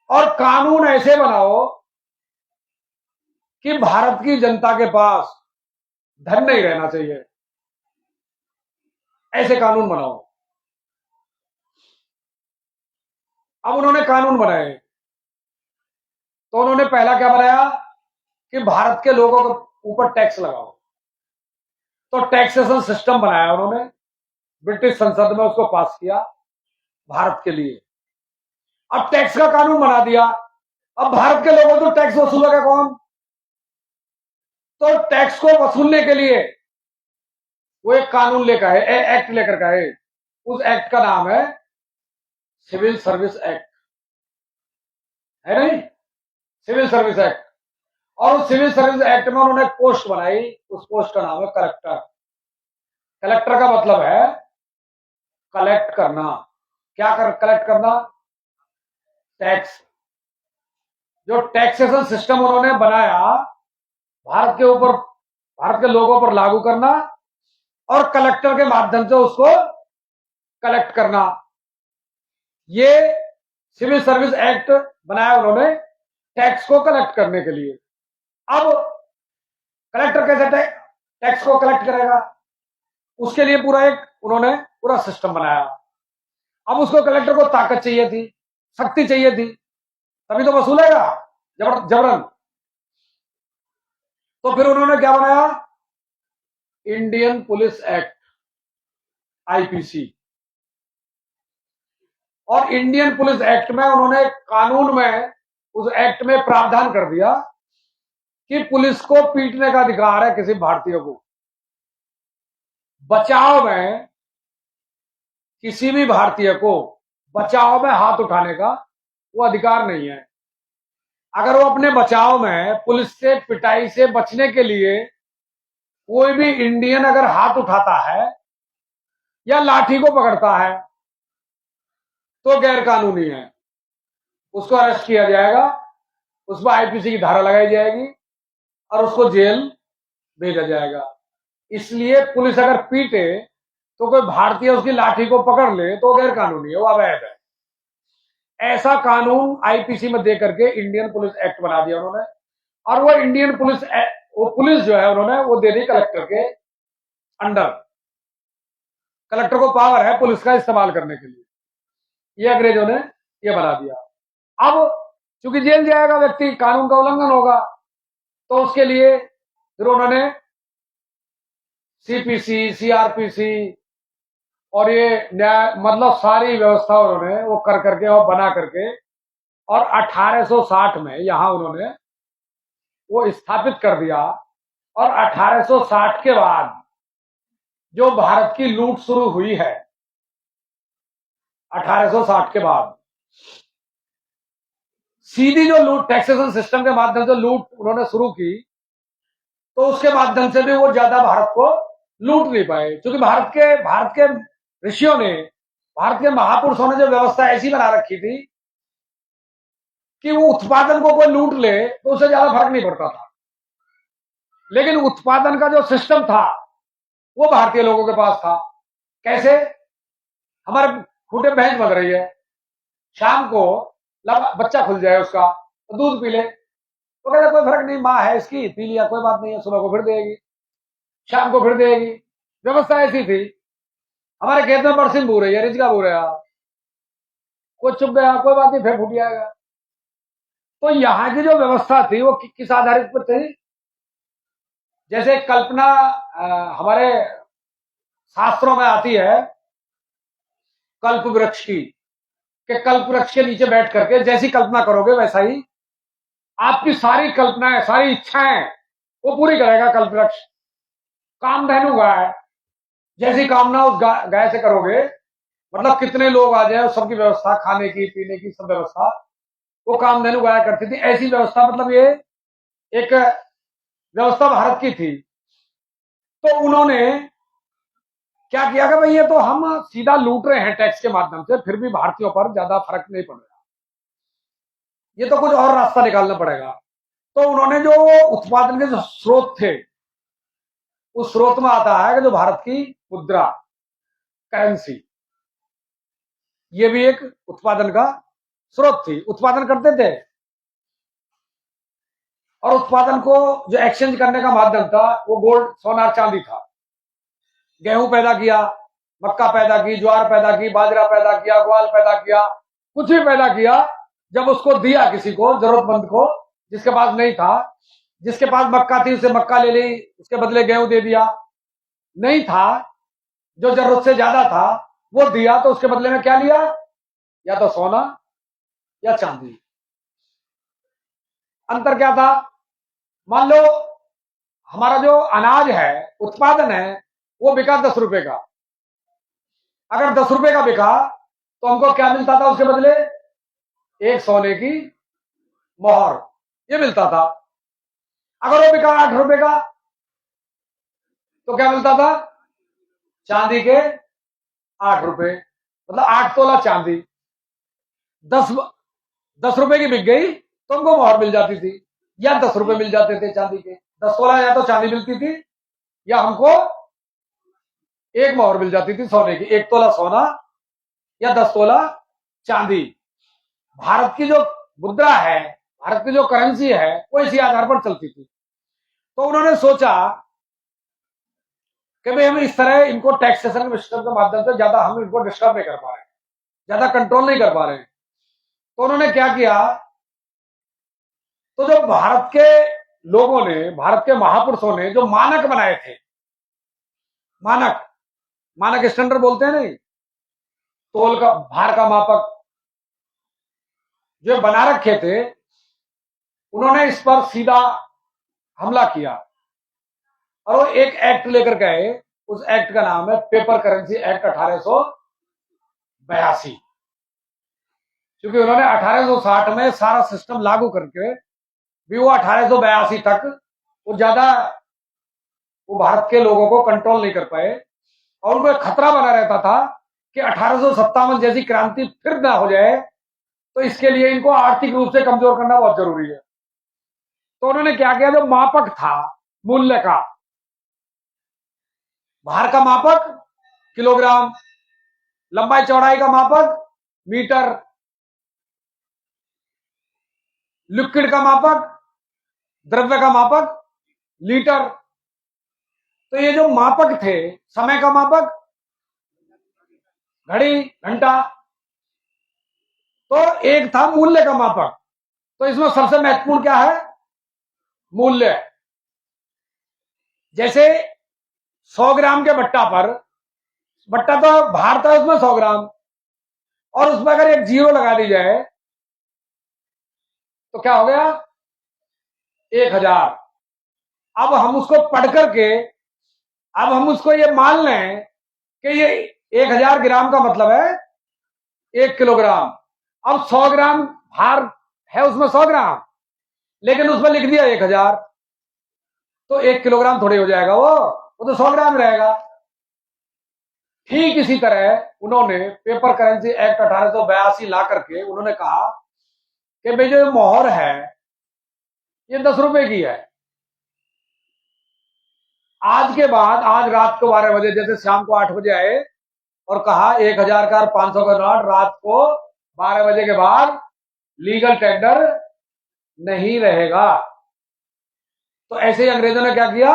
और कानून ऐसे बनाओ कि भारत की जनता के पास धन नहीं रहना चाहिए, ऐसे कानून बनाओ। अब उन्होंने कानून बनाए। तो उन्होंने पहला क्या बनाया कि भारत के लोगों के ऊपर टैक्स लगाओ। तो टैक्सेशन सिस्टम बनाया उन्होंने, ब्रिटिश संसद में उसको पास किया भारत के लिए। अब टैक्स का कानून बना दिया। अब भारत के लोगों तो टैक्स वसूलेगा कौन? तो टैक्स को वसूलने के लिए वो एक कानून लेकर है, एक्ट लेकर का है। उस एक्ट का नाम है सिविल सर्विस एक्ट, है नहीं, सिविल सर्विस एक्ट। और उस सिविल सर्विस एक्ट में उन्होंने एक पोस्ट बनाई, उस पोस्ट का नाम है कलेक्टर। कलेक्टर का मतलब है कलेक्ट करना। क्या कलेक्ट करना? टैक्स। जो टैक्सेशन सिस्टम उन्होंने बनाया भारत के ऊपर, भारत के लोगों पर लागू करना और कलेक्टर के माध्यम से उसको कलेक्ट करना, ये सिविल सर्विस एक्ट बनाया उन्होंने टैक्स को कलेक्ट करने के लिए। अब कलेक्टर कैसे टैक्स को कलेक्ट करेगा? उसके लिए पूरा एक उन्होंने पूरा सिस्टम बनाया। अब उसको कलेक्टर को ताकत चाहिए थी, शक्ति चाहिए थी, तभी तो वसूलेगा जबरन। तो फिर उन्होंने क्या बनाया? Indian police act, IPC. और इंडियन पुलिस एक्ट में उन्होंने कानून में, उस एक्ट में प्रावधान कर दिया कि पुलिस को पीटने का अधिकार है किसी भारतीय को। बचाव में किसी भी भारतीय को बचाव में हाथ उठाने का वो अधिकार नहीं है। अगर वो अपने बचाव में पुलिस से पिटाई से बचने के लिए कोई भी इंडियन अगर हाथ उठाता है या लाठी को पकड़ता है तो गैर कानूनी है, उसको अरेस्ट किया जाएगा, उस पर आईपीसी की धारा लगाई जाएगी और उसको जेल भेजा जाएगा। इसलिए पुलिस अगर पीटे तो कोई भारतीय उसकी लाठी को पकड़ ले तो गैर कानूनी है, वो अवैध है। ऐसा कानून आईपीसी में दे करके इंडियन पुलिस एक्ट बना दिया उन्होंने। और वो इंडियन पुलिस, वो पुलिस जो है उन्होंने वो दे दी कलेक्टर के अंडर। कलेक्टर को पावर है पुलिस का इस्तेमाल करने के लिए, ये अंग्रेजों ने ये बना दिया। अब चूंकि जेल जाएगा व्यक्ति, कानून का उल्लंघन होगा, तो उसके लिए फिर उन्होंने सीपीसी, सीआरपीसी और ये न्याय, मतलब सारी व्यवस्था उन्होंने वो कर करके और बना करके, और 1860 में यहां उन्होंने वो स्थापित कर दिया। और 1860 के बाद जो भारत की लूट शुरू हुई है, 1860 के बाद सीधी जो लूट, टैक्सेशन सिस्टम के माध्यम से लूट उन्होंने शुरू की, तो उसके माध्यम से भी वो ज्यादा भारत को लूट नहीं पाए, क्योंकि भारत के ऋषियों ने, भारत के महापुरुषों ने जो व्यवस्था ऐसी बना रखी थी कि वो उत्पादन को कोई लूट ले तो उससे ज्यादा फर्क नहीं पड़ता था, लेकिन उत्पादन का जो सिस्टम था वो भारतीय लोगों के पास था। कैसे? हमारे खूंटे भैंस बन रही है, शाम को बच्चा खुल जाए उसका तो दूध पी ले, तो कहते कोई फर्क नहीं, माँ है इसकी, पी लिया कोई बात नहीं है, सुबह को फिर देगी, शाम को फिर देगी। व्यवस्था ऐसी थी। हमारे खेत में बरसिन बू रही है, रिजका बू रहा, कोई चुप गया कोई बात नहीं, फिर फूट जाएगा। तो यहाँ की जो व्यवस्था थी वो किस आधारित पर थी? जैसे कल्पना हमारे शास्त्रों में आती है कल्प वृक्ष की, कि कल्प वृक्ष के नीचे बैठ करके जैसी कल्पना करोगे वैसा ही आपकी सारी कल्पनाएं, सारी इच्छाएं वो पूरी करेगा कल्प वृक्ष। कामधेनु गाय, जैसी कामना उस गाय से करोगे, मतलब कितने लोग आ जाए, सबकी व्यवस्था, खाने की पीने की सब व्यवस्था वो कामधेनु गाय करती थी। ऐसी व्यवस्था, मतलब ये एक व्यवस्था भारत की थी। तो उन्होंने क्या किया कि भाई ये तो हम सीधा लूट रहे हैं टैक्स के माध्यम से, फिर भी भारतीयों पर ज्यादा फर्क नहीं पड़ रहा, ये तो कुछ और रास्ता निकालना पड़ेगा। तो उन्होंने जो उत्पादन के जो स्रोत थे, उस स्रोत में आता है कि जो भारत की मुद्रा, करेंसी, ये भी एक उत्पादन का स्रोत थी, उत्पादन करते थे। और उत्पादन को जो एक्सचेंज करने का माध्यम था वो गोल्ड, सोना, चांदी था। गेहूं पैदा किया, मक्का पैदा की, ज्वार पैदा की, बाजरा पैदा किया, ग्वाल पैदा किया, कुछ भी पैदा किया, जब उसको दिया किसी को, जरूरतमंद को, जिसके पास नहीं था, जिसके पास मक्का थी उसे मक्का ले ली, उसके बदले गेहूं दे दिया, नहीं था जो जरूरत से ज्यादा था वो दिया, तो उसके बदले में क्या लिया? या तो सोना या चांदी। अंतर क्या था? मान लो हमारा जो अनाज है, उत्पादन है, वो बिका 10 रुपए का। अगर 10 रुपए का बिका तो हमको क्या मिलता था उसके बदले? एक सोने की मोहर, ये मिलता था। अगर वो बिका 8 रुपए का तो क्या मिलता था? चांदी के 8 रुपए, मतलब 8 तोला चांदी। 10 रुपए की बिक गई तो हमको मोहर मिल जाती थी, या 10 रुपए मिल जाते थे चांदी के। 10 तोला या तो चांदी मिलती थी या हमको एक मोहर मिल जाती थी सोने की, 1 तोला सोना या 10 तोला चांदी। भारत की जो मुद्रा है, भारत की जो करेंसी है, वो इसी आधार पर चलती थी। तो उन्होंने सोचा कि भाई हम इस तरह इनको टैक्सेशन के सिस्टम के माध्यम से ज्यादा हम इनको डिस्टर्ब नहीं कर पा रहे, ज्यादा कंट्रोल नहीं कर पा रहे। तो उन्होंने क्या किया, तो जो भारत के लोगों ने, भारत के महापुरुषों ने जो मानक बनाए थे, मानक मानक स्टैंडर्ड बोलते हैं नहीं, तोल का, भार का मापक जो बना रखे थे, उन्होंने इस पर सीधा हमला किया और वो एक एक्ट लेकर गए। उस एक्ट का नाम है पेपर करेंसी एक्ट 1882। क्योंकि उन्होंने 1860 में सारा सिस्टम लागू करके भी वो 1882 तक वो ज्यादा वो भारत के लोगों को कंट्रोल नहीं कर पाए, और उनको एक खतरा बना रहता था कि 1857 जैसी क्रांति फिर ना हो जाए, तो इसके लिए इनको आर्थिक रूप से कमजोर करना बहुत जरूरी है। तो उन्होंने क्या किया, जो मापक था मूल्य का, भार का मापक किलोग्राम, लंबाई चौड़ाई का मापक मीटर, लिक्विड का मापक, द्रव्य का मापक लीटर। तो ये जो मापक थे, समय का मापक घड़ी, घंटा, तो एक था मूल्य का मापक। तो इसमें सबसे महत्वपूर्ण क्या है? मूल्य। जैसे 100 ग्राम के बट्टा पर, बट्टा तो भार था उसमें 100 ग्राम, और उसमें अगर एक जीरो लगा दी जाए तो क्या हो गया? 1000। अब हम उसको पढ़ करके, अब हम उसको ये मान लें कि ये 1000 ग्राम का मतलब है 1 किलोग्राम। अब 100 ग्राम भार है उसमें, 100 ग्राम, लेकिन उसमें लिख दिया 1000, तो 1 किलोग्राम थोड़ी हो जाएगा, वो तो 100 ग्राम रहेगा। ठीक इसी तरह उन्होंने पेपर करेंसी एक्ट 1882 ला करके उन्होंने कहा कि भाई जो मोहर है ये 10 रुपए की है। आज के बाद, आज रात को 12 बजे, जैसे शाम को 8 बजे आए और कहा 1000 का और 500 का नोट रात को 12 बजे के बाद लीगल टेंडर नहीं रहेगा। तो ऐसे ही अंग्रेजों ने क्या किया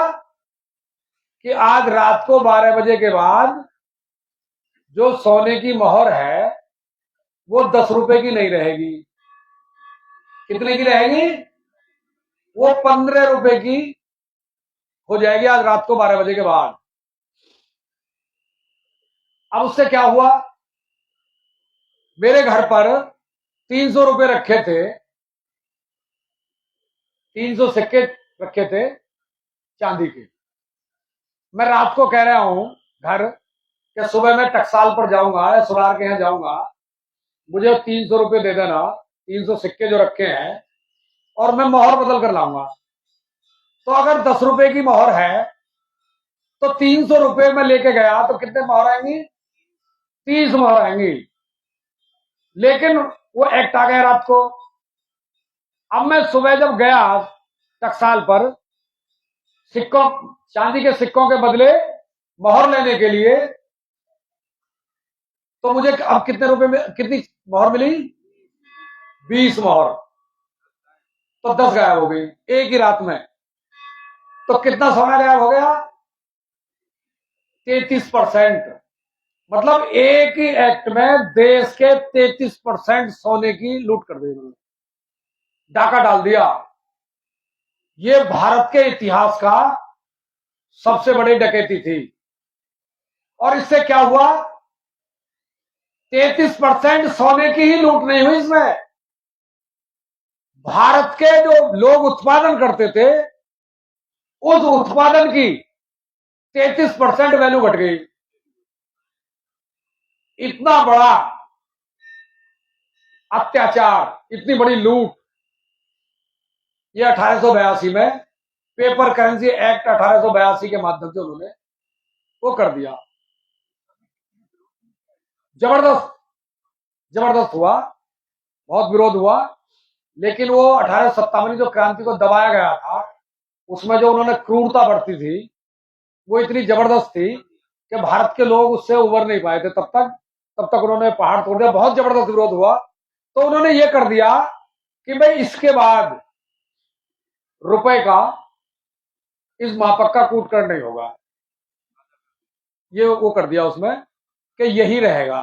कि आज रात को 12 बजे के बाद जो सोने की मोहर है वो 10 रुपए की नहीं रहेगी। कितने की रहेगी? वो 15 रुपए की हो जाएगी आज रात को 12 बजे के बाद। अब उससे क्या हुआ, मेरे घर पर 300 रुपए रखे थे, 300 सिक्के रखे थे चांदी के। मैं रात को कह रहा हूं घर कि सुबह मैं टकसाल पर जाऊंगा या सुरार के यहां जाऊंगा, मुझे 300 रुपए दे देना, 300 सिक्के जो रखे हैं, और मैं मोहर बदल कर लाऊंगा। तो अगर 10 रुपए की मोहर है तो 300 रुपए में लेके गया तो कितने मोहर आएंगी? 30 मोहर आएंगी। लेकिन वो एक्ट आ गया रात को। अब मैं सुबह जब गया टकसाल पर सिक्कों, चांदी के सिक्कों के बदले मोहर लेने के लिए, तो मुझे अब कितने रुपए में, कितनी मोहर मिली? 20 मोहर। तो 10 गायब हो गई एक ही रात में। तो कितना सोना गायब हो गया? 33%। मतलब एक ही एक्ट में देश के 33% सोने की लूट कर दी उन्होंने, डाका डाल दिया। ये भारत के इतिहास का सबसे बड़ी डकैती थी। और इससे क्या हुआ? 33% सोने की ही लूट नहीं हुई इसमें, भारत के जो लोग उत्पादन करते थे उस उत्पादन की 33% वैल्यू घट गई। इतना बड़ा अत्याचार, इतनी बड़ी लूट, ये 1882 में पेपर करेंसी एक्ट 1882 के माध्यम से उन्होंने वो कर दिया। जबरदस्त जबरदस्त हुआ, बहुत विरोध हुआ, लेकिन वो 1857 जो क्रांति को दबाया गया था, उसमें जो उन्होंने क्रूरता बरती थी वो इतनी जबरदस्त थी कि भारत के लोग उससे उबर नहीं पाए थे तब तक उन्होंने पहाड़ तोड़ दिया। बहुत जबरदस्त विरोध हुआ, तो उन्होंने ये कर दिया कि भाई इसके बाद रुपए का इस मापक का कूटकरण नहीं होगा। ये वो कर दिया उसमें कि यही रहेगा।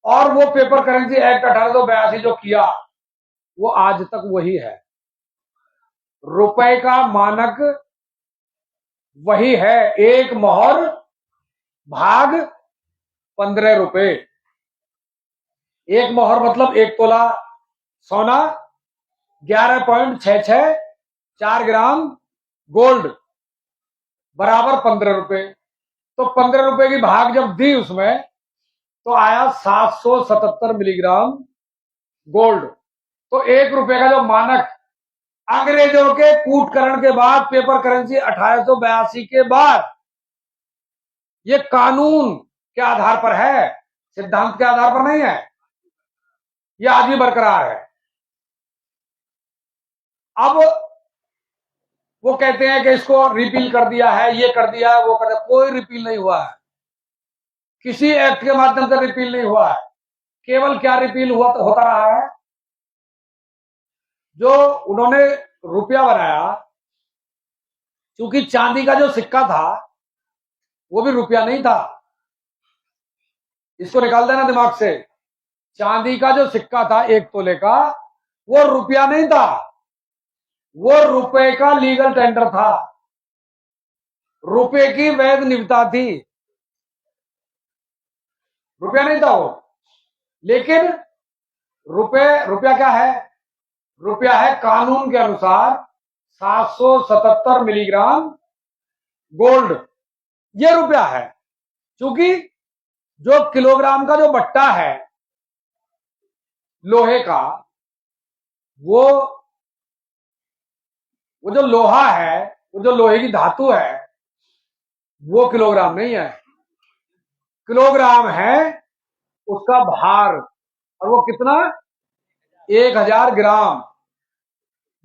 और वो पेपर करेंसी एक्ट 1882 जो किया वो आज तक वही है। रुपए का मानक वही है, 1 मोहर भाग 15 रुपए। 1 मोहर मतलब 1 तोला सोना, 11.66 ग्राम गोल्ड बराबर 15 रुपए। तो 15 रुपए की भाग जब दी उसमें तो आया 777 मिलीग्राम गोल्ड। तो 1 रुपए का जो मानक अंग्रेजों के कूटकरण के बाद, पेपर करेंसी 1882 के बाद, ये कानून के आधार पर है, सिद्धांत के आधार पर नहीं है, ये आज भी बरकरार है। अब वो कहते हैं कि इसको रिपील कर दिया है, ये कर दिया है, वो कर दिया। कोई रिपील नहीं हुआ है, किसी एक्ट के माध्यम से रिपील नहीं हुआ है। केवल क्या रिपील हुआ तो होता रहा है, जो उन्होंने रुपया बनाया, क्योंकि चांदी का जो सिक्का था वो भी रुपया नहीं था। इसको निकाल देना दिमाग से। चांदी का जो सिक्का था 1 तोले का, वो रुपया नहीं था, वो रुपए का लीगल टेंडर था, रुपए की वैध निविदा थी, रुपया नहीं था वो। लेकिन रुपया क्या है? रुपया है कानून के अनुसार 777 मिलीग्राम गोल्ड, ये रुपया है। क्योंकि जो किलोग्राम का जो बट्टा है लोहे का, वो जो लोहा है, वो जो लोहे की धातु है, वो किलोग्राम नहीं है। किलोग्राम है उसका भार, और वो कितना? 1000 ग्राम,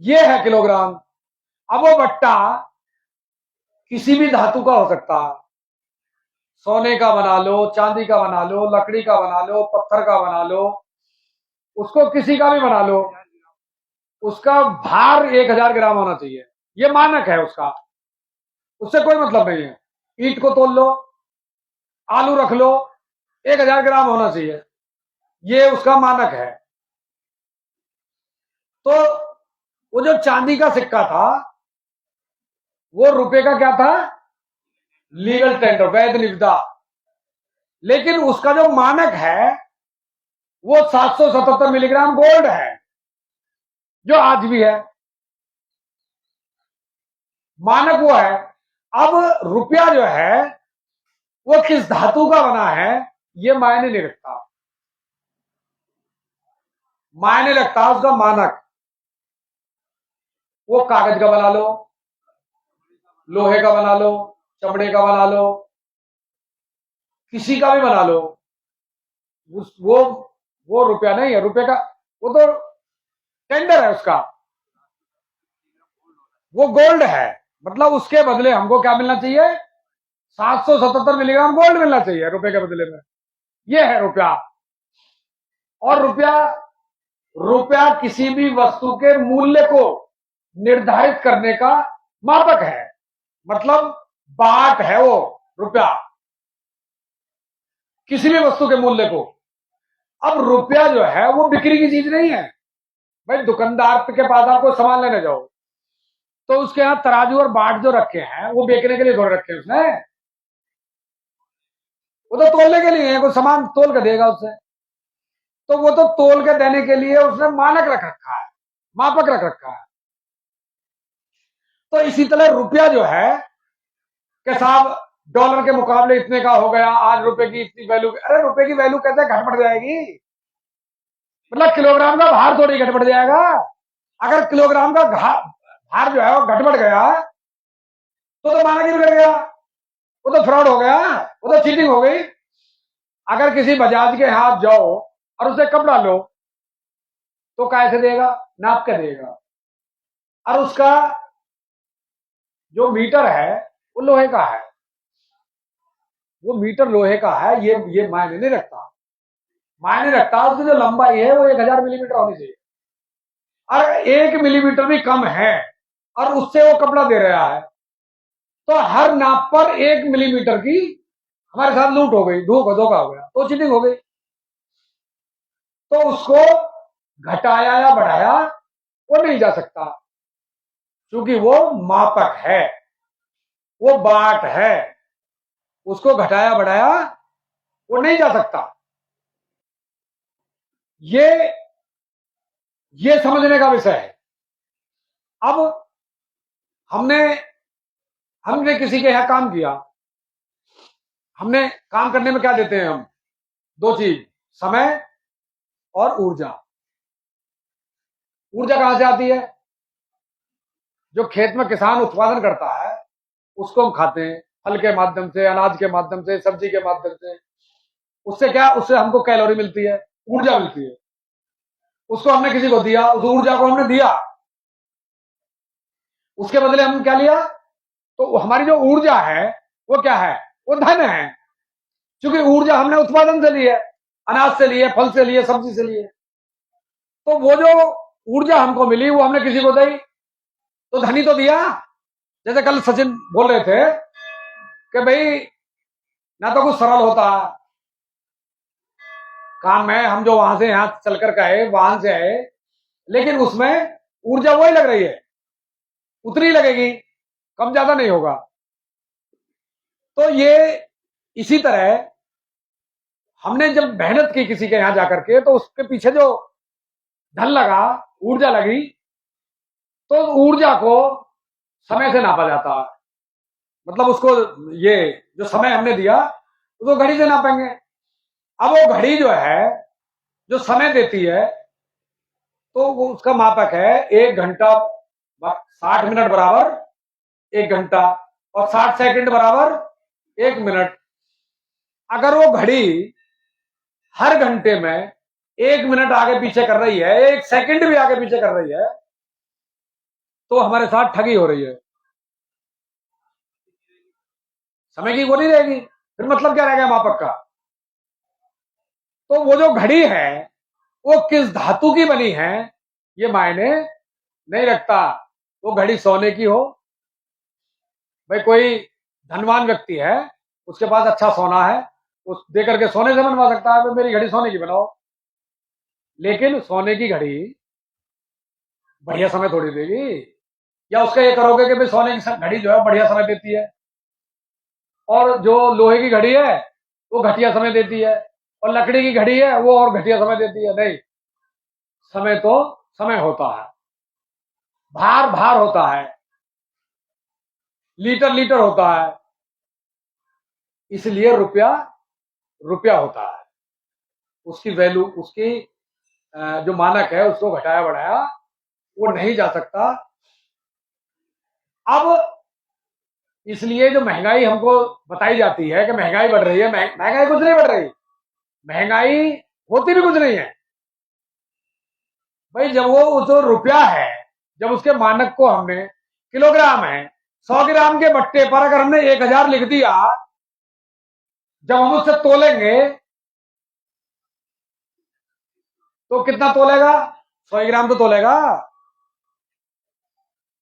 ये है किलोग्राम। अब वो बट्टा किसी भी धातु का हो सकता है, सोने का बना लो, चांदी का बना लो, लकड़ी का बना लो, पत्थर का बना लो, उसको किसी का भी बना लो, उसका भार 1000 ग्राम होना चाहिए, ये मानक है उसका। उससे कोई मतलब नहीं है। ईंट को तोल लो, आलू रख लो, 1000 ग्राम होना चाहिए, ये उसका मानक है। तो वो जो चांदी का सिक्का था वो रुपए का क्या था? लीगल टेंडर, वैध निविदा। लेकिन उसका जो मानक है वो 777 मिलीग्राम गोल्ड है, जो आज भी है, मानक वो है। अब रुपया जो है वो किस धातु का बना है ये मायने नहीं रखता, मायने रखता है उसका मानक। वो कागज का बना लो, लोहे का बना लो, चमड़े का बना लो, किसी का भी बना लो, वो रुपया नहीं है। रुपये का वो तो टेंडर है उसका, वो गोल्ड है। मतलब उसके बदले हमको क्या मिलना चाहिए? 777 मिलीग्राम गोल्ड मिलना चाहिए रुपए के बदले में, ये है रुपया। और रुपया किसी भी वस्तु के मूल्य को निर्धारित करने का मापक है, मतलब बाट है वो रुपया किसी भी वस्तु के मूल्य को। अब रुपया जो है वो बिक्री की चीज नहीं है। भाई दुकानदार के पास आपको सामान लेने जाओ तो उसके यहां तराजू और बाट जो रखे हैं वो बेचने के लिए थोड़े रखे हैं उसने, वो तो तोलने के लिए है, कोई सामान तोल के देगा उससे। तो वो तो तोल के देने के लिए उसने मानक रख रखा है, मापक रख रखा है। तो इसी तरह रुपया जो है कि साहब डॉलर के मुकाबले इतने का हो गया, आज रुपए की इतनी वैल्यू। अरे रुपए की वैल्यू कैसे घट बढ़ जाएगी? मतलब किलोग्राम का भार थोड़ी घट बढ़ जाएगा। अगर किलोग्राम का भार जो है वो घट बढ़ गया तो माना गिर गया, वो तो फ्रॉड हो गया, वो तो चीटिंग हो गई। अगर किसी बजाज के हाथ जाओ और उसे कपड़ा लो तो कैसे देगा? नाप के देगा। और उसका जो मीटर है वो लोहे का है, वो मीटर लोहे का है, ये मायने नहीं रखता। मायने रखता उसकी जो लंबाई है वो 1000 मिलीमीटर होनी चाहिए। और 1 मिलीमीटर भी कम है और उससे वो कपड़ा दे रहा है, तो हर नाप पर 1 मिलीमीटर की हमारे साथ लूट हो गई, धोखा हो गया, तो चीटिंग हो गई। तो उसको घटाया या बढ़ाया वो नहीं जा सकता, क्योंकि वो मापक है, वो बाट है, उसको घटाया बढ़ाया वो नहीं जा सकता। ये समझने का विषय है। अब हमने किसी के यहां काम किया, हमने काम करने में क्या देते हैं हम? 2 चीज, समय और ऊर्जा। ऊर्जा कहां से आती है? जो खेत में किसान उत्पादन करता है उसको हम खाते हैं, फल के माध्यम से, अनाज के माध्यम से, सब्जी के माध्यम से। उससे क्या, उससे हमको कैलोरी मिलती है, ऊर्जा मिलती है। उसको हमने किसी को दिया, उस ऊर्जा को हमने दिया, उसके बदले हम क्या लिया? तो हमारी जो ऊर्जा है वो क्या है? वो धन है, क्योंकि ऊर्जा हमने उत्पादन से ली है, अनाज से ली है, फल से ली है, सब्जी से ली है। तो वो जो ऊर्जा हमको मिली वो हमने किसी को दी, तो धनी तो दिया। जैसे कल सचिन बोल रहे थे कि भाई ना तो कुछ सरल होता काम है, हम जो वहां से यहां चलकर के आए, वाहन से आए, लेकिन उसमें ऊर्जा वही लग रही है, उतनी लगेगी, कम ज्यादा नहीं होगा। तो ये इसी तरह हमने जब मेहनत की किसी के यहां जाकर के, तो उसके पीछे जो धन लगा, ऊर्जा लगी, तो ऊर्जा को समय से नापा जाता है। मतलब उसको, ये जो समय हमने दिया उसको घड़ी से नापेंगे। अब वो घड़ी जो है, जो समय देती है, तो वो उसका मापक है 1 घंटा 60 मिनट बराबर 1 घंटा, और 60 सेकंड बराबर 1 मिनट। अगर वो घड़ी हर घंटे में 1 मिनट आगे पीछे कर रही है, 1 सेकंड भी आगे पीछे कर रही है, तो हमारे साथ ठगी हो रही है। समय की वो नहीं रहेगी, फिर मतलब क्या रहेगा मापक का? तो वो जो घड़ी है वो किस धातु की बनी है ये मायने नहीं रखता। वो घड़ी सोने की हो, भाई कोई धनवान व्यक्ति है, उसके पास अच्छा सोना है, उस दे करके सोने से बनवा सकता है, मेरी घड़ी सोने की बनाओ। लेकिन सोने की घड़ी बढ़िया समय थोड़ी देगी। या उसका ये करोगे कि भाई सोने की घड़ी जो है बढ़िया समय देती है, और जो लोहे की घड़ी है वो घटिया समय देती है, और लकड़ी की घड़ी है वो और घटिया समय देती है। नहीं, समय तो समय होता है, भार भार होता है, लीटर लीटर होता है। इसलिए रुपया रुपया होता है, उसकी वैल्यू, उसकी जो मानक है उसको घटाया बढ़ाया वो नहीं जा सकता। अब इसलिए जो महंगाई हमको बताई जाती है कि महंगाई बढ़ रही है, महंगाई कुछ नहीं बढ़ रही, महंगाई होती भी कुछ नहीं है। भाई जब वो जो रुपया है, जब उसके मानक को हमने, किलोग्राम है, 100 ग्राम के बट्टे पर अगर हमने 1000 लिख दिया, जब हम उससे तोलेंगे तो कितना तोलेगा? 100 ग्राम तो तोलेगा,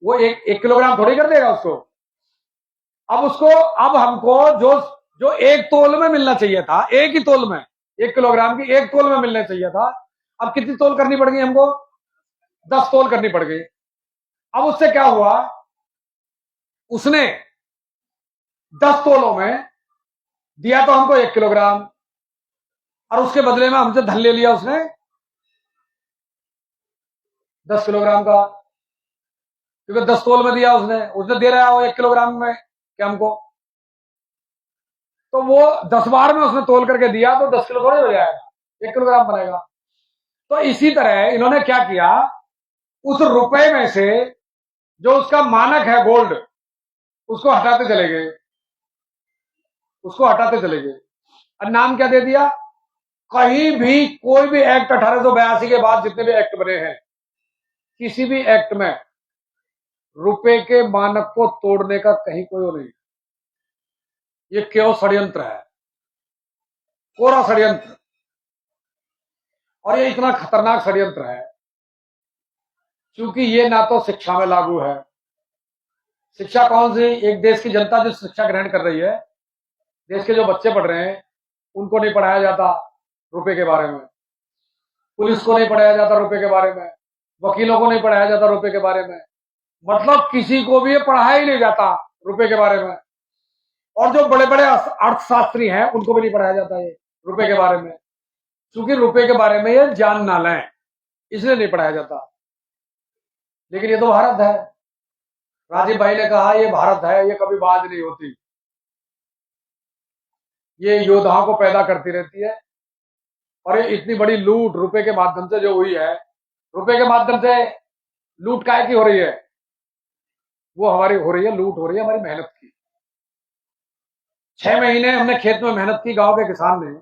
वो एक किलोग्राम थोड़ी कर देगा उसको। अब हमको जो जो 1 तोल में मिलना चाहिए था, एक ही तोल में, 1 किलोग्राम की 1 तोल में मिलना चाहिए था, अब कितनी तोल करनी पड़ गई हमको? 10 तोल करनी पड़ गई। अब उससे क्या हुआ? उसने 10 तोलों में दिया तो हमको 1 किलोग्राम, और उसके बदले में हमसे धन ले लिया उसने 10 किलोग्राम का। क्योंकि 10 तोल में दिया उसने उसने दे रहा है वो 1 किलोग्राम में कि हमको, तो वो 10 बार में उसने तोल करके दिया तो 10 किलो थोड़ी हो जाएगा, 1 किलोग्राम बनेगा। तो इसी तरह इन्होंने क्या किया, उस रुपए में से जो उसका मानक है गोल्ड, उसको हटाते चले गए, उसको हटाते चले गए। और नाम क्या दे दिया, कहीं भी कोई भी एक्ट 1882 के बाद जितने भी एक्ट बने हैं, किसी भी एक्ट में रुपए के मानक को तोड़ने का कहीं कोई वो नहीं। ये केवल षड्यंत्र है, कोरा षड्यंत्र। और ये इतना खतरनाक षड्यंत्र है क्योंकि ये ना तो शिक्षा में लागू है। शिक्षा कौन सी, एक देश की जनता जो शिक्षा ग्रहण कर रही है, देश के जो बच्चे पढ़ रहे हैं, उनको नहीं पढ़ाया जाता रुपए के बारे में, पुलिस को नहीं पढ़ाया जाता रुपए के बारे में, वकीलों को नहीं पढ़ाया जाता रुपए के बारे में, मतलब किसी को भी ये पढ़ाया ही नहीं जाता रुपए के बारे में। और जो बड़े बड़े अर्थशास्त्री हैं उनको भी नहीं पढ़ाया जाता ये रुपए के बारे में, क्योंकि रुपए के बारे में ये जान ना लें, इसलिए नहीं पढ़ाया जाता। लेकिन ये तो भारत है, राजीव भाई ने कहा ये भारत है, ये कभी बात नहीं होती, ये योद्धाओं को पैदा करती रहती है। और ये इतनी बड़ी लूट रुपए के माध्यम से जो हुई है, रुपए के माध्यम से लूट काय की हो रही है, वो हमारी हो रही है, लूट हो रही है हमारी मेहनत की। 6 महीने हमने खेत में मेहनत की गांव के किसान ने,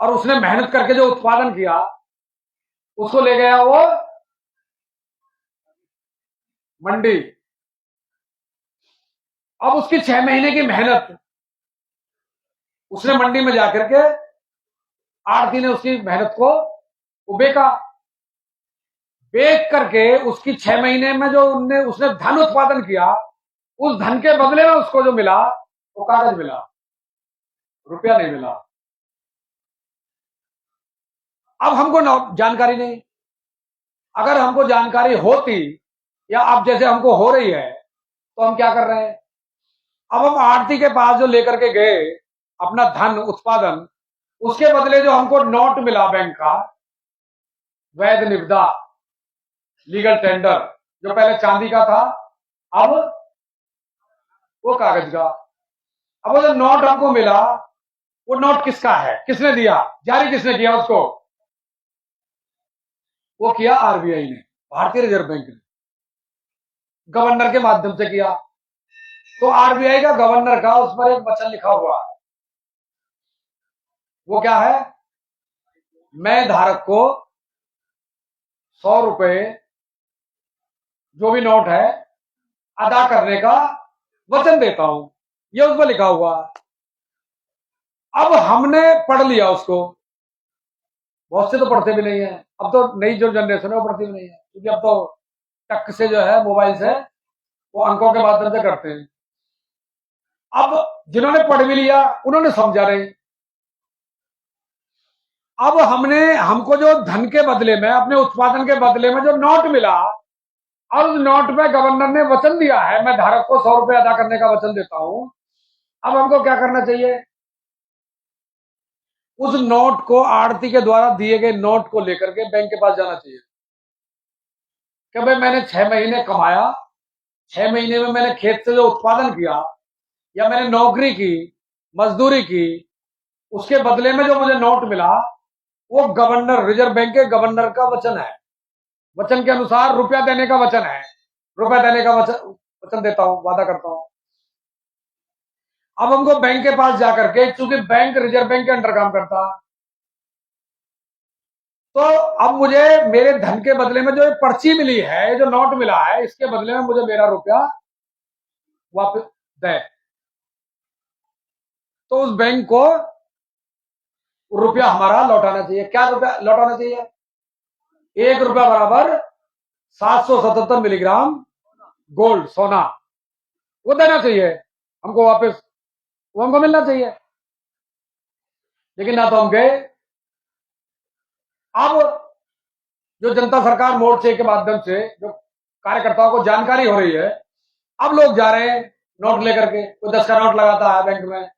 और उसने मेहनत करके जो उत्पादन किया उसको ले गया वो मंडी। अब उसकी 6 महीने की मेहनत उसने मंडी में जाकर के आड़ती ने उसकी मेहनत को बेचा, बेच करके उसकी 6 महीने में जो उसने धन उत्पादन किया, उस धन के बदले में उसको जो मिला वो कागज मिला, रुपया नहीं मिला। अब हमको जानकारी नहीं, अगर हमको जानकारी होती या अब जैसे हमको हो रही है तो हम क्या कर रहे हैं, अब हम आड़ती के पास जो लेकर के गए अपना धन उत्पादन, उसके बदले जो हमको नोट मिला बैंक का, वैध निविदा लीगल टेंडर, जो पहले चांदी का था अब वो कागज का। अब वो जो नोट हमको मिला, वो नोट किसका है, किसने दिया, जारी किसने किया उसको, वो किया आरबीआई ने, भारतीय रिजर्व बैंक ने, गवर्नर के माध्यम से किया। तो आरबीआई का गवर्नर का उस पर एक वचन लिखा हुआ है, वो क्या है, मैं धारक को 100 रुपए जो भी नोट है अदा करने का वचन देता हूं, ये उस पर लिखा हुआ है। अब हमने पढ़ लिया उसको, बहुत से तो पढ़ते भी नहीं है, अब तो नई जो जनरेशन है वो पढ़ती भी नहीं है, क्योंकि अब तो टक से जो है मोबाइल से वो अंकों के माध्यम से करते हैं। अब जिन्होंने पढ़ भी लिया उन्होंने समझा नहीं। अब हमको जो धन के बदले में, अपने उत्पादन के बदले में जो नोट मिला, और उस नोट पे गवर्नर ने वचन दिया है मैं धारक को 100 रुपए अदा करने का वचन देता हूं। अब हमको क्या करना चाहिए, उस नोट को, आड़ती के द्वारा दिए गए नोट को लेकर के बैंक के पास जाना चाहिए कि भाई मैंने 6 महीने कमाया, 6 महीने में मैंने खेत से जो उत्पादन किया या मैंने नौकरी की, मजदूरी की, उसके बदले में जो मुझे नोट मिला वो गवर्नर, रिजर्व बैंक के गवर्नर का वचन है, वचन के अनुसार रुपया देने का वचन है, रुपया देने का वचन देता हूं, वादा करता हूं। अब हमको बैंक के पास जाकर के, चूंकि बैंक रिजर्व बैंक के अंडर काम करता, तो अब मुझे मेरे धन के बदले में जो पर्ची मिली है, जो नोट मिला है, इसके बदले में मुझे मेरा रुपया वापस दे। तो उस बैंक को रुपया हमारा लौटाना चाहिए। क्या रुपया लौटाना चाहिए, 1 रुपया बराबर 777 मिलीग्राम गोल्ड, सोना, वो देना चाहिए हमको वापस, वो हमको मिलना चाहिए। लेकिन ना तो हम गए। अब जो जनता सरकार मोर्चे के माध्यम से जो कार्यकर्ताओं को जानकारी हो रही है, अब लोग जा रहे हैं नोट लेकर के, कोई 10 का नोट लगाता है बैंक में,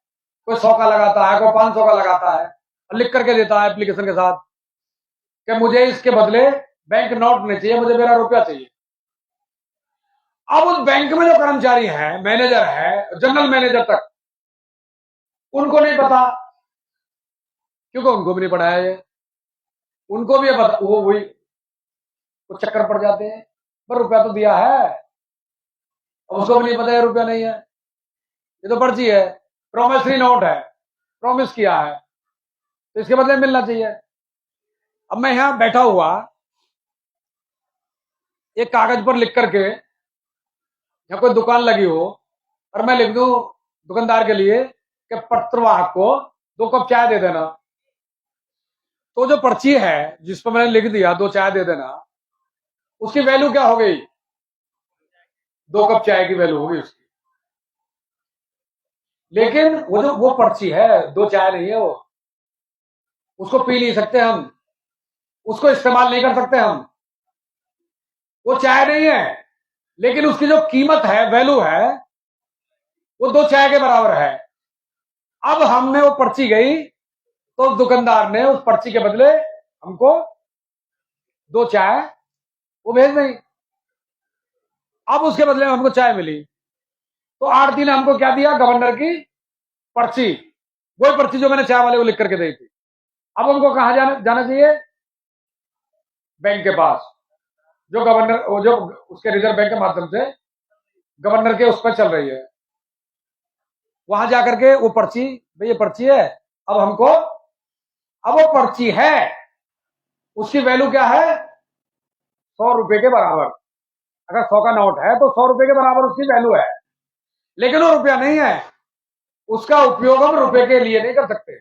कोई 100 का लगाता है, कोई 500 का लगाता है, और लिख करके देता है एप्लीकेशन के साथ कि मुझे इसके बदले बैंक नोट नहीं चाहिए, मुझे मेरा रुपया चाहिए। अब उस बैंक में जो कर्मचारी है, मैनेजर है, जनरल मैनेजर तक, उनको नहीं पता, क्योंकि उनको भी नहीं पढ़ाया ये। उनको भी ये पता, वो वही वो चक्कर पड़ जाते हैं, पर रुपया तो दिया है, अब उसको भी नहीं पता है रुपया नहीं है, ये तो पर्ची है, प्रोमिसरी नोट है, प्रॉमिस किया है, तो इसके बदले मिलना चाहिए। अब मैं यहां बैठा हुआ एक कागज पर लिख करके, या कोई दुकान लगी हो और मैं लिख दूं दुकानदार के लिए कि पत्रवाहक को 2 कप चाय दे देना, तो जो पर्ची है जिस पर मैंने लिख दिया 2 चाय दे देना, उसकी वैल्यू क्या हो गई? 2 कप चाय की वैल्यू होगी उसकी। लेकिन वो पर्ची है, 2 चाय नहीं है वो, उसको पी नहीं सकते हम, उसको इस्तेमाल नहीं कर सकते हम, वो चाय नहीं है, लेकिन उसकी जो कीमत है, वैल्यू है, वो 2 चाय के बराबर है। अब हमने वो पर्ची गई, तो दुकानदार ने उस पर्ची के बदले हमको 2 चाय वो भेज दें। अब उसके बदले में हमको चाय मिली, तो आरती ने हमको क्या दिया? गवर्नर की पर्ची, वही पर्ची जो मैंने चाय वाले को लिख करके दी थी। अब हमको कहां जाना चाहिए? बैंक के पास, जो गवर्नर, वो जो उसके रिजर्व बैंक के माध्यम से गवर्नर के उस पर चल रही है, वहां जाकर के वो पर्ची, भाई ये पर्ची है, अब हमको, अब वो पर्ची है, उसकी वैल्यू क्या है? 100 रुपए के बराबर। अगर 100 का नोट है तो 100 रुपए के बराबर उसकी वैल्यू है, लेकिन वो रुपया नहीं है, उसका उपयोग हम रुपए के लिए नहीं कर सकते।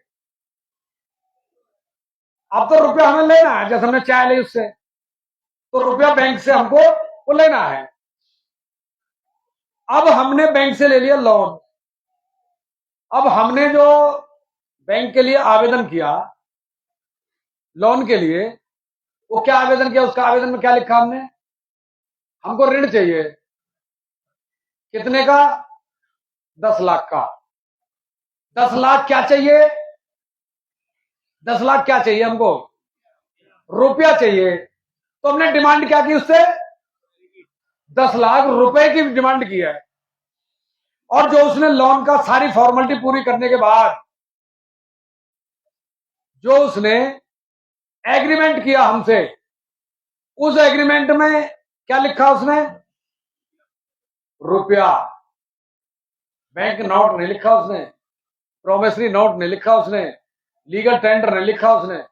अब तो रुपया हमें लेना है, जैसे हमने चाय ली उससे, तो रुपया बैंक से हमको वो लेना है। अब हमने बैंक से ले लिया लोन, अब हमने जो बैंक के लिए आवेदन किया लोन के लिए, वो क्या आवेदन किया? उसका आवेदन में क्या लिखा हमने? हमको ऋण चाहिए, कितने का? 10 लाख का। 10 लाख क्या चाहिए? 10 लाख क्या चाहिए हमको? रुपया चाहिए। तो हमने डिमांड क्या की उससे? 10 लाख रुपए की डिमांड की है। और जो उसने लोन का सारी फॉर्मेलिटी पूरी करने के बाद जो उसने एग्रीमेंट किया हमसे, उस एग्रीमेंट में क्या लिखा उसने? रुपया। बैंक नोट नहीं लिखा उसने, प्रोमिसरी नोट नहीं लिखा उसने, लीगल टेंडर नहीं लिखा उसने।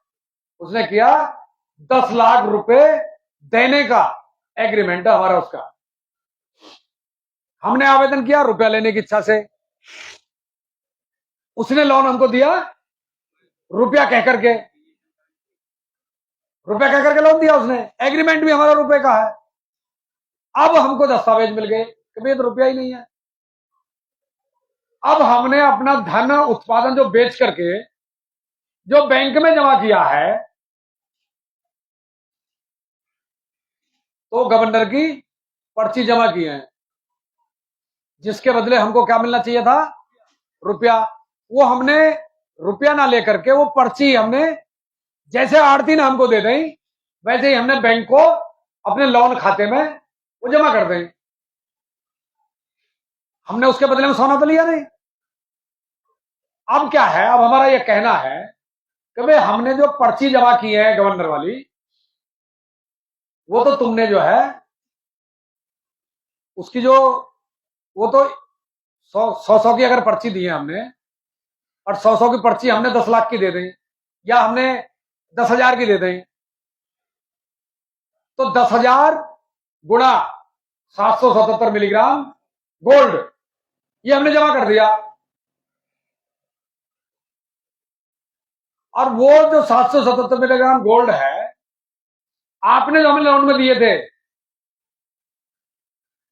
उसने किया 10 लाख रुपए देने का एग्रीमेंट है हमारा उसका। हमने आवेदन किया रुपया लेने की इच्छा से, उसने लोन हमको दिया रुपया कह करके, लोन दिया उसने, एग्रीमेंट भी हमारा रुपए का है। अब हमको दस्तावेज मिल गए कि ये तो रुपया ही नहीं है। अब हमने अपना धन उत्पादन जो बेच करके जो बैंक में जमा किया है, तो गवर्नर की पर्ची जमा की है, जिसके बदले हमको क्या मिलना चाहिए था? रुपया। वो हमने रुपया ना लेकर के वो पर्ची हमने, जैसे आरती ने हमको दे दी, वैसे ही हमने बैंक को अपने लोन खाते में वो जमा कर दें। हमने उसके बदले में सोना तो लिया नहीं। अब क्या है? अब हमारा ये कहना है कि भाई हमने जो पर्ची जमा की है गवर्नर वाली, वो तो तुमने जो है उसकी जो, वो तो 100 की अगर पर्ची दी है हमने, और 100 की पर्ची हमने 10 लाख की दे दें, या हमने 10,000 की दे दें, तो 10,000 गुणा 777 मिलीग्राम गोल्ड, ये हमने जमा कर दिया। और वो जो 777 मिलीग्राम गोल्ड है, आपने जो हमें लोन में दिए थे,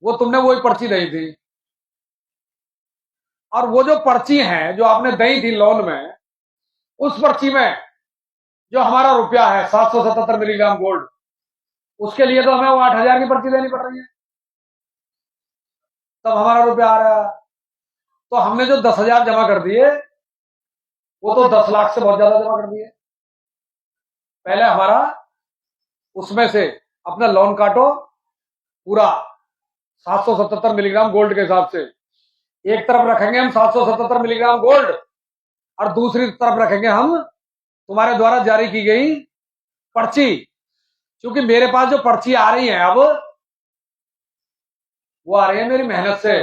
वो तुमने वही पर्ची दी थी। और वो जो पर्ची है जो आपने दी थी लोन में, उस पर्ची में जो हमारा रुपया है 777 मिलीग्राम गोल्ड, उसके लिए तो हमें वो 8,000 की पर्ची देनी पड़ रही है, तब हमारा रुपया आ रहा है। तो हमने जो 10,000 जमा कर दिए, वो तो 10 लाख से बहुत ज्यादा जमा कर दिए। पहले हमारा उसमें से अपना लोन काटो पूरा 777 मिलीग्राम गोल्ड के हिसाब से। एक तरफ रखेंगे हम 777 मिलीग्राम गोल्ड और दूसरी तरफ रखेंगे हम तुम्हारे द्वारा जारी की गई पर्ची। क्योंकि मेरे पास जो पर्ची आ रही है अब वो आ रही है मेरी मेहनत से।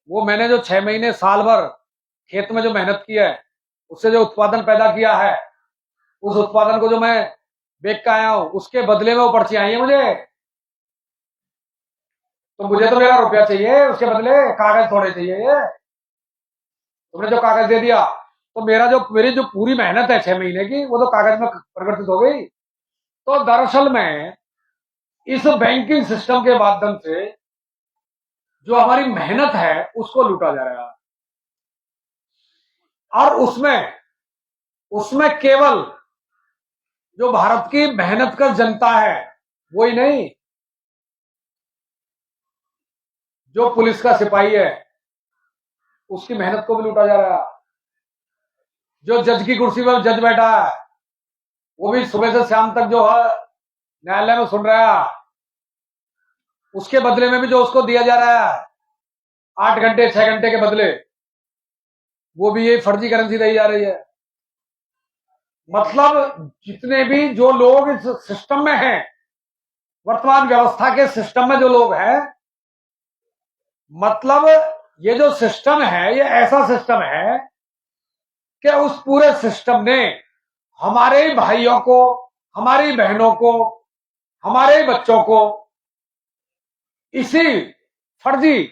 वो मैंने जो 6 महीने साल भर खेत में जो मेहनत की है उससे जो उत्पादन पैदा किया है उस उत्पादन को जो मैं बेच के आया हूं उसके बदले में वो पर्ची आई है मुझे। तो मुझे तो मेरा रुपया चाहिए, उसके बदले कागज थोड़े चाहिए। ये तुमने जो कागज दे दिया तो मेरी जो पूरी मेहनत है 6 महीने की वो तो कागज में परिवर्तित हो गई। तो दरअसल में इस बैंकिंग सिस्टम के माध्यम से जो हमारी मेहनत है उसको लूटा जा रहा है। और उसमें केवल जो भारत की मेहनत का जनता है वही नहीं, जो पुलिस का सिपाही है उसकी मेहनत को भी लूटा जा रहा है। जो जज की कुर्सी पर जज बैठा है वो भी सुबह से शाम तक जो है न्यायालय में सुन रहा है, उसके बदले में भी जो उसको दिया जा रहा है 8 घंटे 6 घंटे के बदले वो भी ये फर्जी करेंसी दी जा रही है। मतलब जितने भी जो लोग इस सिस्टम में हैं, वर्तमान व्यवस्था के सिस्टम में जो लोग हैं, मतलब ये जो सिस्टम है ये ऐसा सिस्टम है कि उस पूरे सिस्टम ने हमारे भाइयों को, हमारी बहनों को, हमारे बच्चों को इसी फर्जी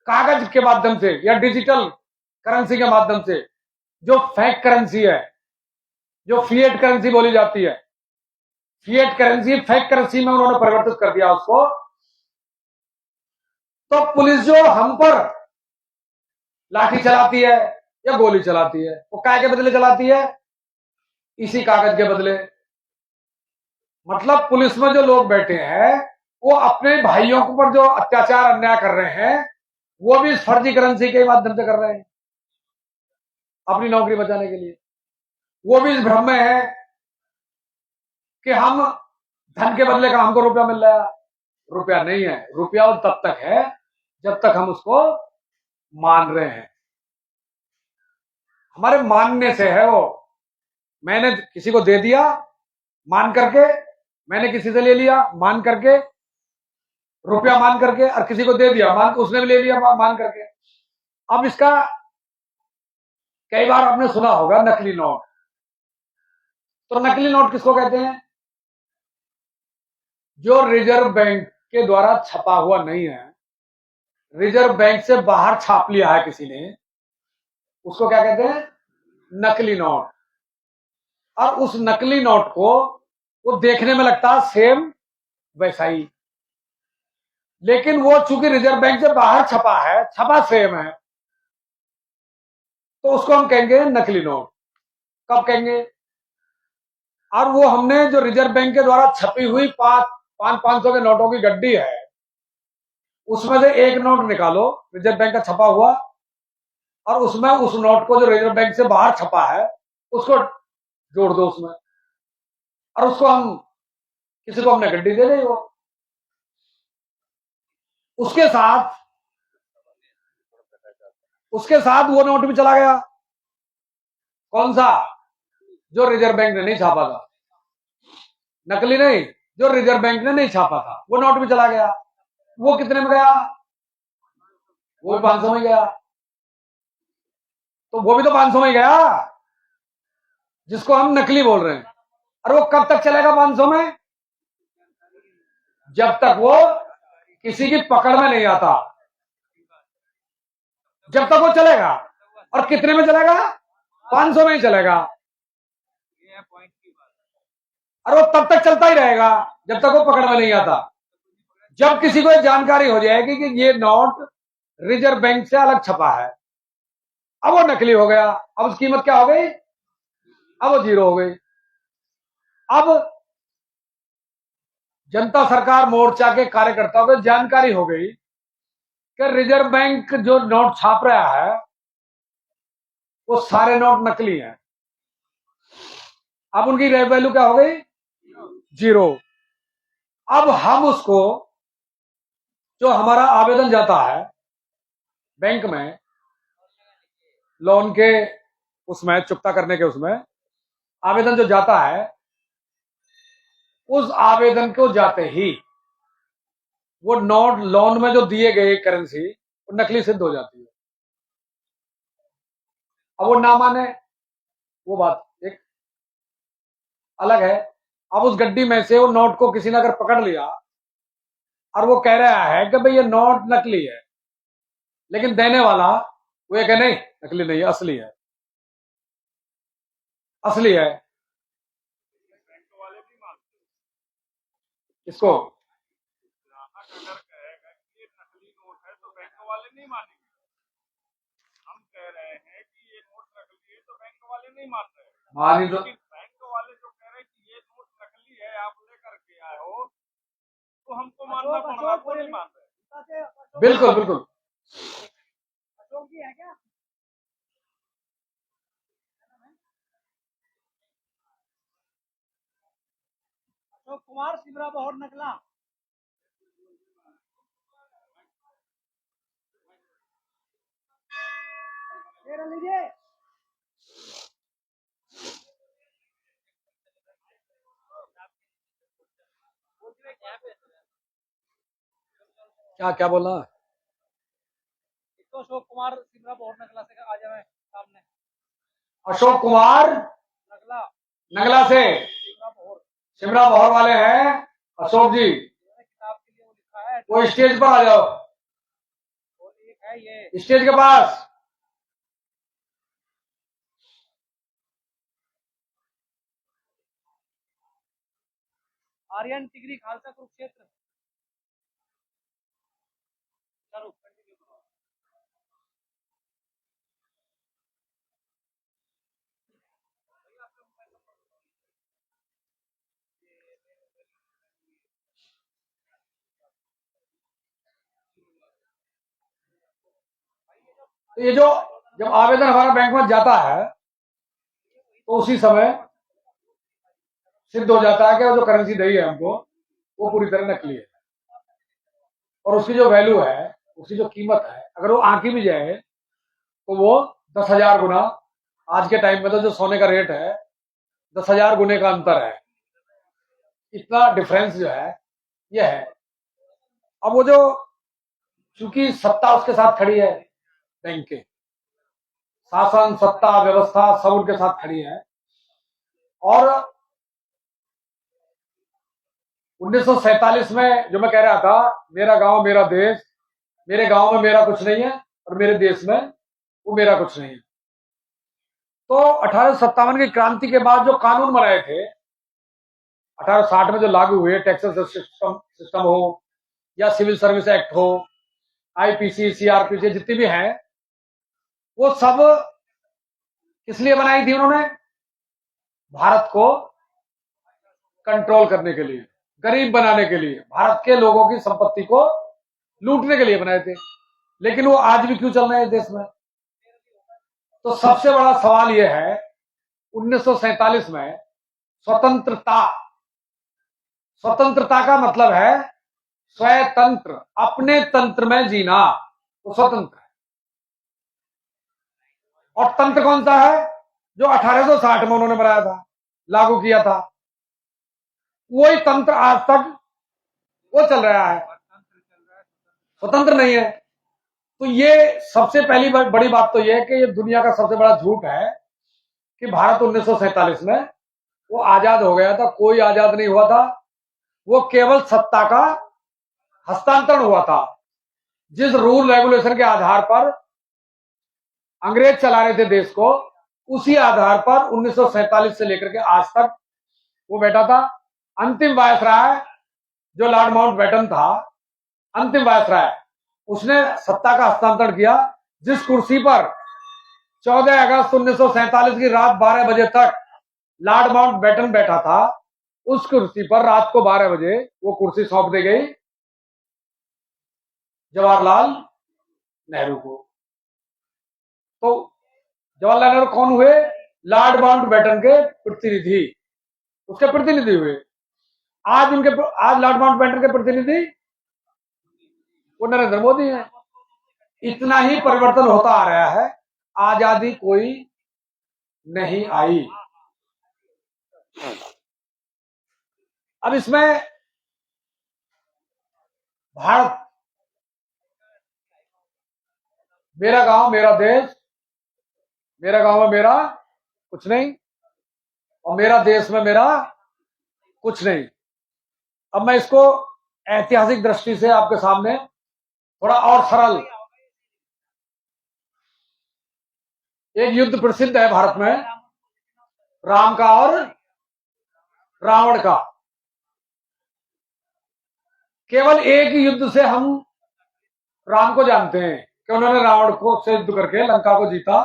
कागज के माध्यम से या डिजिटल करेंसी के माध्यम से, जो फेक करेंसी है, जो फिएट करेंसी बोली जाती है, फिएट करेंसी फेक करेंसी में उन्होंने परिवर्तित कर दिया उसको। तो पुलिस जो हम पर लाठी चलाती है या गोली चलाती है वो काय के बदले चलाती है? इसी कागज के बदले। मतलब पुलिस में जो लोग बैठे हैं वो अपने भाइयों के ऊपर जो अत्याचार अन्याय कर रहे हैं वो भी इस फर्जी करेंसी के माध्यम से कर रहे हैं अपनी नौकरी बचाने के लिए। वो भी इस भ्रम में है कि हम धन के बदले का हमको रुपया मिल रहा है। रुपया नहीं है, रुपया और तब तक है जब तक हम उसको मान रहे हैं। हमारे मानने से है वो। मैंने किसी को दे दिया मान करके, मैंने किसी से ले लिया मान करके, रुपया मान करके, और किसी को दे दिया मान, उसने भी ले लिया मान करके। अब इसका कई बार आपने सुना होगा नकली नोट। तो नकली नोट किसको कहते हैं? जो रिजर्व बैंक के द्वारा छपा हुआ नहीं है, रिजर्व बैंक से बाहर छाप लिया है किसी ने, उसको क्या कहते हैं? नकली नोट। और उस नकली नोट को वो देखने में लगता है सेम वैसा ही, लेकिन वो चूंकि रिजर्व बैंक से बाहर छपा है, छपा सेम है, तो उसको हम कहेंगे नकली नोट। कब कहेंगे? और वो हमने जो रिजर्व बैंक के द्वारा छपी हुई 500 के नोटों की गड्डी है उसमें से एक नोट निकालो रिजर्व बैंक का छपा हुआ, और उसमें उस नोट को जो रिजर्व बैंक से बाहर छपा है उसको जोड़ दो उसमें, और उसको हम किसी को हमने गड्डी दे दी, वो उसके साथ वो नोट भी चला गया। कौन सा? जो रिजर्व बैंक ने नहीं छापा था, नकली नहीं, जो रिजर्व बैंक ने नहीं छापा था वो नोट भी चला गया। वो कितने में गया? वो भी 500 में गया। तो वो भी तो 500 में गया जिसको हम नकली बोल रहे हैं। और वो कब तक चलेगा 500 में? जब तक वो किसी की पकड़ में नहीं आता, जब तक वो चलेगा। और कितने में चलेगा? 500 में ही चलेगा। और वो तब तक चलता ही रहेगा जब तक वो पकड़ में नहीं आता। जब किसी को जानकारी हो जाएगी कि ये नोट रिजर्व बैंक से अलग छपा है, अब वो नकली हो गया, अब उसकी कीमत क्या हो गई? अब वो 0 हो गई। अब जनता सरकार मोर्चा के कार्यकर्ताओं को जानकारी हो गई कि रिजर्व बैंक जो नोट छाप रहा है वो सारे नोट नकली हैं। अब उनकी वैल्यू क्या हो गई? 0। अब हम उसको जो हमारा आवेदन जाता है बैंक में लोन के, उसमें चुकता करने के, उसमें आवेदन जो जाता है, उस आवेदन को जाते ही वो नोट लोन में जो दिए गए करेंसी वो नकली सिद्ध हो जाती है। अब वो ना माने, वो बात एक अलग है। अब उस गड्डी में से वो नोट को किसी ने अगर पकड़ लिया और वो कह रहा है कि भाई ये नोट नकली है, लेकिन देने वाला वो ये कहे नहीं नकली नहीं है, असली है, असली है। इसको अगर कहेगा कि ये नकली नोट है तो बैंक वाले नहीं मानेंगे। हम कह रहे हैं कि ये नोट नकली है तो बैंक वाले नहीं मान रहे। मान तो बैंक वाले जो कह रहे हैं कि ये नोट नकली है, आप लेकर के आए हो, तो हमको मानना पड़ेगा, वो नहीं मान रहे। बिल्कुल बिल्कुल। अशोक जी है क्या? अशोक कुमार सिमरा बहुत नकला। लीजिए। क्या क्या बोलना? तो अशोक कुमार सिमरा बहुत नकला से आ जाए सामने। अशोक कुमार नगला नगला से शिमला बहर वाले हैं अशोक जी, किताब के लिए वो लिखा है। वो स्टेज पर आ जाओ, है ये स्टेज के पास। आर्यन टिगरी खालसा कुरुक्षेत्र। तो ये जो जब आवेदन हमारा बैंक में जाता है तो उसी समय सिद्ध हो जाता है कि वो जो करेंसी दी है हमको वो पूरी तरह नकली है, और उसकी जो वैल्यू है, उसकी जो कीमत है, अगर वो आंकी भी जाए तो वो 10,000 गुना, आज के टाइम में तो जो सोने का रेट है 10,000 गुने का अंतर है। इतना डिफरेंस जो है ये है। अब वो जो चूंकि सत्ता उसके साथ खड़ी है, बैंक के शासन सत्ता व्यवस्था सब उनके साथ खड़ी है, और 1947 में जो मैं कह रहा था, मेरा गांव मेरा देश, मेरे गांव में मेरा कुछ नहीं है और मेरे देश में वो मेरा कुछ नहीं है। तो 1857 की क्रांति के बाद जो कानून बनाए थे 1860 में जो लागू हुए, टैक्सेस सिस्टम हो या सिविल सर्विस एक्ट हो, आईपीसी सीआरपीसी जितनी भी हैं, वो सब किस लिए बनाई थी उन्होंने? भारत को कंट्रोल करने के लिए, गरीब बनाने के लिए, भारत के लोगों की संपत्ति को लूटने के लिए बनाए थे। लेकिन वो आज भी क्यों चल रहे हैं देश में? तो सबसे बड़ा सवाल यह है, 1947 में स्वतंत्रता, स्वतंत्रता का मतलब है स्वतंत्र, अपने तंत्र में जीना, तो स्वतंत्र है। और तंत्र कौन सा है? जो 1860 में उन्होंने बनाया था, लागू किया था, वही तंत्र आज तक वो चल रहा है, स्वतंत्र नहीं है। तो ये सबसे पहली बड़ी बात तो ये है कि ये दुनिया का सबसे बड़ा झूठ है कि भारत 1947 में वो आजाद हो गया था। कोई आजाद नहीं हुआ था, वो केवल सत्ता का हस्तांतरण हुआ था। जिस रूल रेगुलेशन के आधार पर अंग्रेज चला रहे थे देश को, उसी आधार पर 1947 से लेकर के आज तक वो बैठा था। अंतिम वायसराय जो लॉर्ड माउंटबेटन था, अंतिम वायसराय, उसने सत्ता का हस्तांतरण किया। जिस कुर्सी पर 14 अगस्त 1947 की रात 12 बजे तक लॉर्ड माउंटबेटन बैठा था, उस कुर्सी पर रात को 12 बजे वो कुर्सी सौंप दी गई जवाहरलाल नेहरू को। तो जवाहरलाल नेहरू कौन हुए? लॉर्ड माउंटबेटन के प्रतिनिधि, उसके प्रतिनिधि हुए। आज लॉर्ड माउंटबेटन के प्रतिनिधि वो नरेंद्र मोदी है। इतना ही परिवर्तन होता आ रहा है, आजादी कोई नहीं आई। अब इसमें भारत, मेरा गांव मेरा देश, मेरा गांव में मेरा कुछ नहीं और मेरा देश में मेरा कुछ नहीं। अब मैं इसको ऐतिहासिक दृष्टि से आपके सामने थोड़ा और सरल, एक युद्ध प्रसिद्ध है भारत में, राम का और रावण का। केवल एक ही युद्ध से हम राम को जानते हैं कि उन्होंने रावण को से युद्ध करके लंका को जीता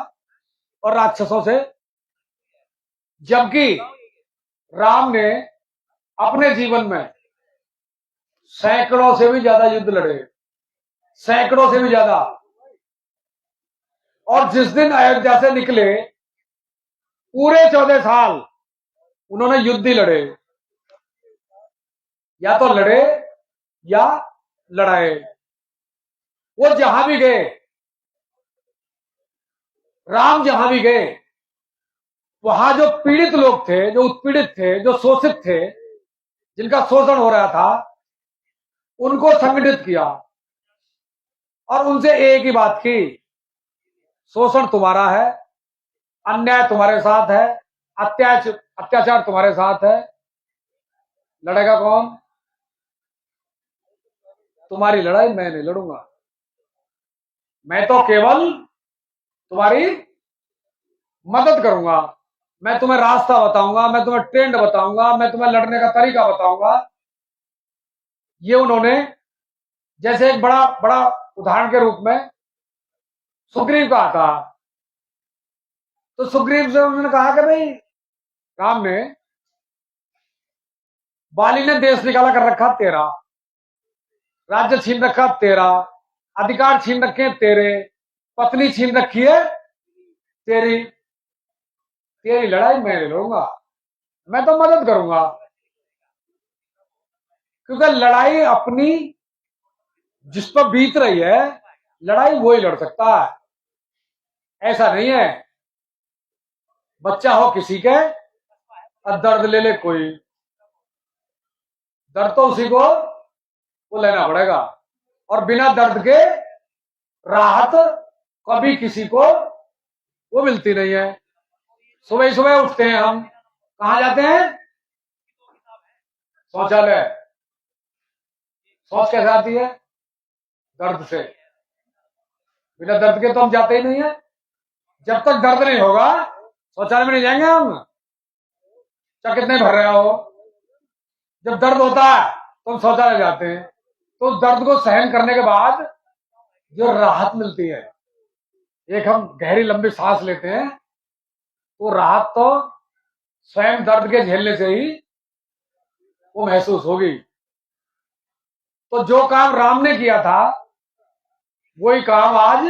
और राक्षसों से, जबकि राम ने अपने जीवन में सैकड़ों से भी ज्यादा युद्ध लड़े, सैकड़ों से भी ज्यादा। और जिस दिन अयोध्या से निकले पूरे 14 साल उन्होंने युद्ध ही लड़े, या तो लड़े या लड़ाए। वो जहां भी गए, राम जहां भी गए, वहां जो पीड़ित लोग थे, जो उत्पीड़ित थे, जो शोषित थे, जिनका शोषण हो रहा था, उनको संगठित किया और उनसे एक ही बात की, शोषण तुम्हारा है, अन्याय तुम्हारे साथ है, अत्याचार तुम्हारे साथ है, लड़ेगा कौन? तुम्हारी लड़ाई मैं नहीं लड़ूंगा, मैं तो केवल तुम्हारी मदद करूंगा, मैं तुम्हें रास्ता बताऊंगा, मैं तुम्हें ट्रेंड बताऊंगा, मैं तुम्हें लड़ने का तरीका बताऊंगा। ये उन्होंने, जैसे एक बड़ा बड़ा उदाहरण के रूप में सुग्रीव का था, तो सुग्रीव से उन्होंने कहा कि भाई राम ने, बाली ने देश निकाला कर रखा तेरा, राज्य छीन रखा तेरा, अधिकार छीन रखे तेरे, पत्नी छीन रखी है तेरी, तेरी लड़ाई मैं नहीं लड़ूंगा, मैं तो मदद करूंगा। क्योंकि लड़ाई अपनी जिस पर बीत रही है, लड़ाई वो ही लड़ सकता है, ऐसा नहीं है बच्चा हो किसी के और दर्द ले ले कोई, दर्द तो उसी को वो लेना पड़ेगा। और बिना दर्द के राहत कभी किसी को वो मिलती नहीं है। सुबह सुबह उठते हैं हम, कहां जाते हैं? शौचालय। शौच कैसे आती है? दर्द से। बिना दर्द के तो हम जाते ही नहीं है। जब तक दर्द नहीं होगा शौचालय में नहीं जाएंगे हम, चाहे कितने भर रहे हो। जब दर्द होता है तो हम शौचालय जाते हैं, तो उस दर्द को सहन करने के बाद जो राहत मिलती है, एक हम गहरी लंबी सांस लेते हैं, वो राहत तो स्वयं दर्द के झेलने से ही वो महसूस होगी। तो जो काम राम ने किया था वही काम आज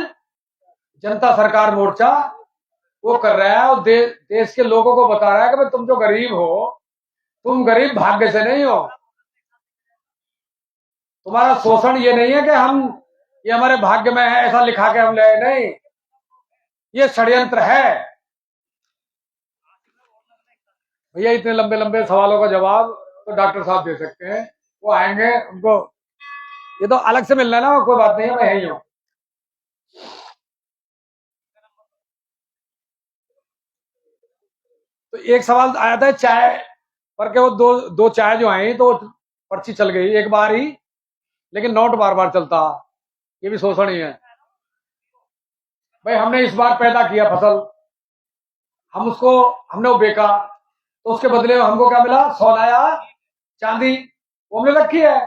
जनता सरकार मोर्चा वो कर रहा है, और देश के लोगों को बता रहा है कि भाई तुम जो गरीब हो, तुम गरीब भाग्य से नहीं हो, तुम्हारा शोषण ये नहीं है कि हम, ये हमारे भाग्य में है ऐसा लिखा के हम ले, नहीं, ये षड्यंत्र है। भैया इतने लंबे लंबे सवालों का जवाब तो डॉक्टर साहब दे सकते हैं, वो आएंगे, उनको ये तो अलग से मिलना है ना, कोई बात नहीं है, मैं यही हूं। तो एक सवाल आया था चाय पर के, वो दो चाय जो आई तो पर्ची चल गई एक बार ही, लेकिन नोट बार बार चलता, ये भी शोषण ही है। भाई हमने इस बार पैदा किया फसल, हम उसको हमने वो बेचा, तो उसके बदले में हमको क्या मिला? सोना या चांदी, वो हमने रखी है।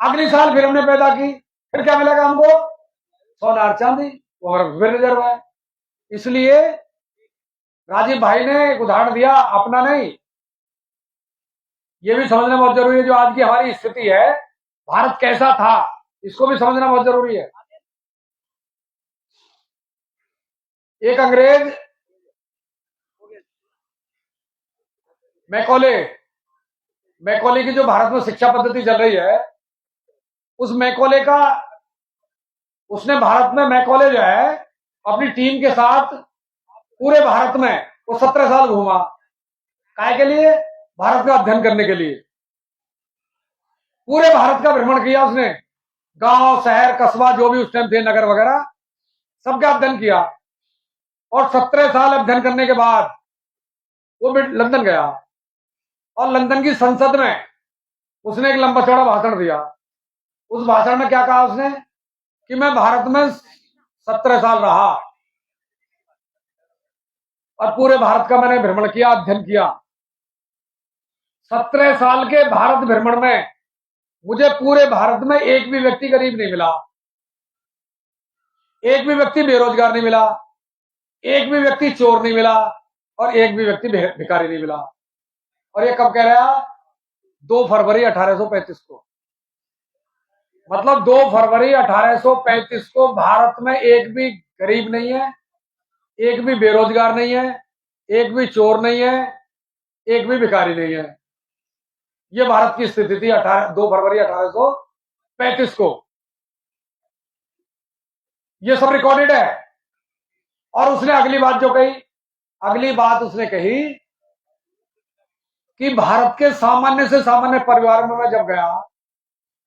अगले साल फिर हमने पैदा की, फिर क्या मिलेगा हमको? सोना और चांदी, वो हमारा फिर रिजर्व है। इसलिए राजीव भाई ने एक उदाहरण दिया, अपना नहीं, ये भी समझना बहुत जरूरी है। जो आज की हमारी स्थिति है, भारत कैसा था, इसको भी समझना बहुत जरूरी है। एक अंग्रेज मैकॉले की जो भारत में शिक्षा पद्धति चल रही है, उस मैकॉले का, उसने भारत में मैकॉले जो है अपनी टीम के साथ पूरे भारत में वो 17 साल घूमा। काय के लिए? भारत का अध्ययन करने के लिए। पूरे भारत का भ्रमण किया उसने, गांव शहर कस्बा जो भी उस टाइम थे, नगर वगैरह, सबका अध्ययन किया। और 17 साल अध्ययन करने के बाद वो लंदन गया और लंदन की संसद में उसने एक लंबा चौड़ा भाषण दिया। उस भाषण में क्या कहा उसने कि मैं भारत में 17 साल रहा और पूरे भारत का मैंने भ्रमण किया, अध्ययन किया। 17 साल के भारत भ्रमण में मुझे पूरे भारत में एक भी व्यक्ति गरीब नहीं मिला, एक भी व्यक्ति बेरोजगार नहीं मिला, एक भी व्यक्ति चोर नहीं मिला और एक भी व्यक्ति भिखारी नहीं मिला। और ये कब कह रहा? 2 फरवरी 1835 को। मतलब 2 फरवरी 1835 को भारत में एक भी गरीब नहीं है, एक भी बेरोजगार नहीं है, एक भी चोर नहीं है, एक भी भिखारी नहीं है। ये भारत की स्थिति थी 2 फरवरी 1835 को। ये सब रिकॉर्डेड है। और उसने अगली बात जो कही, अगली बात उसने कही कि भारत के सामान्य से सामान्य परिवार में मैं जब गया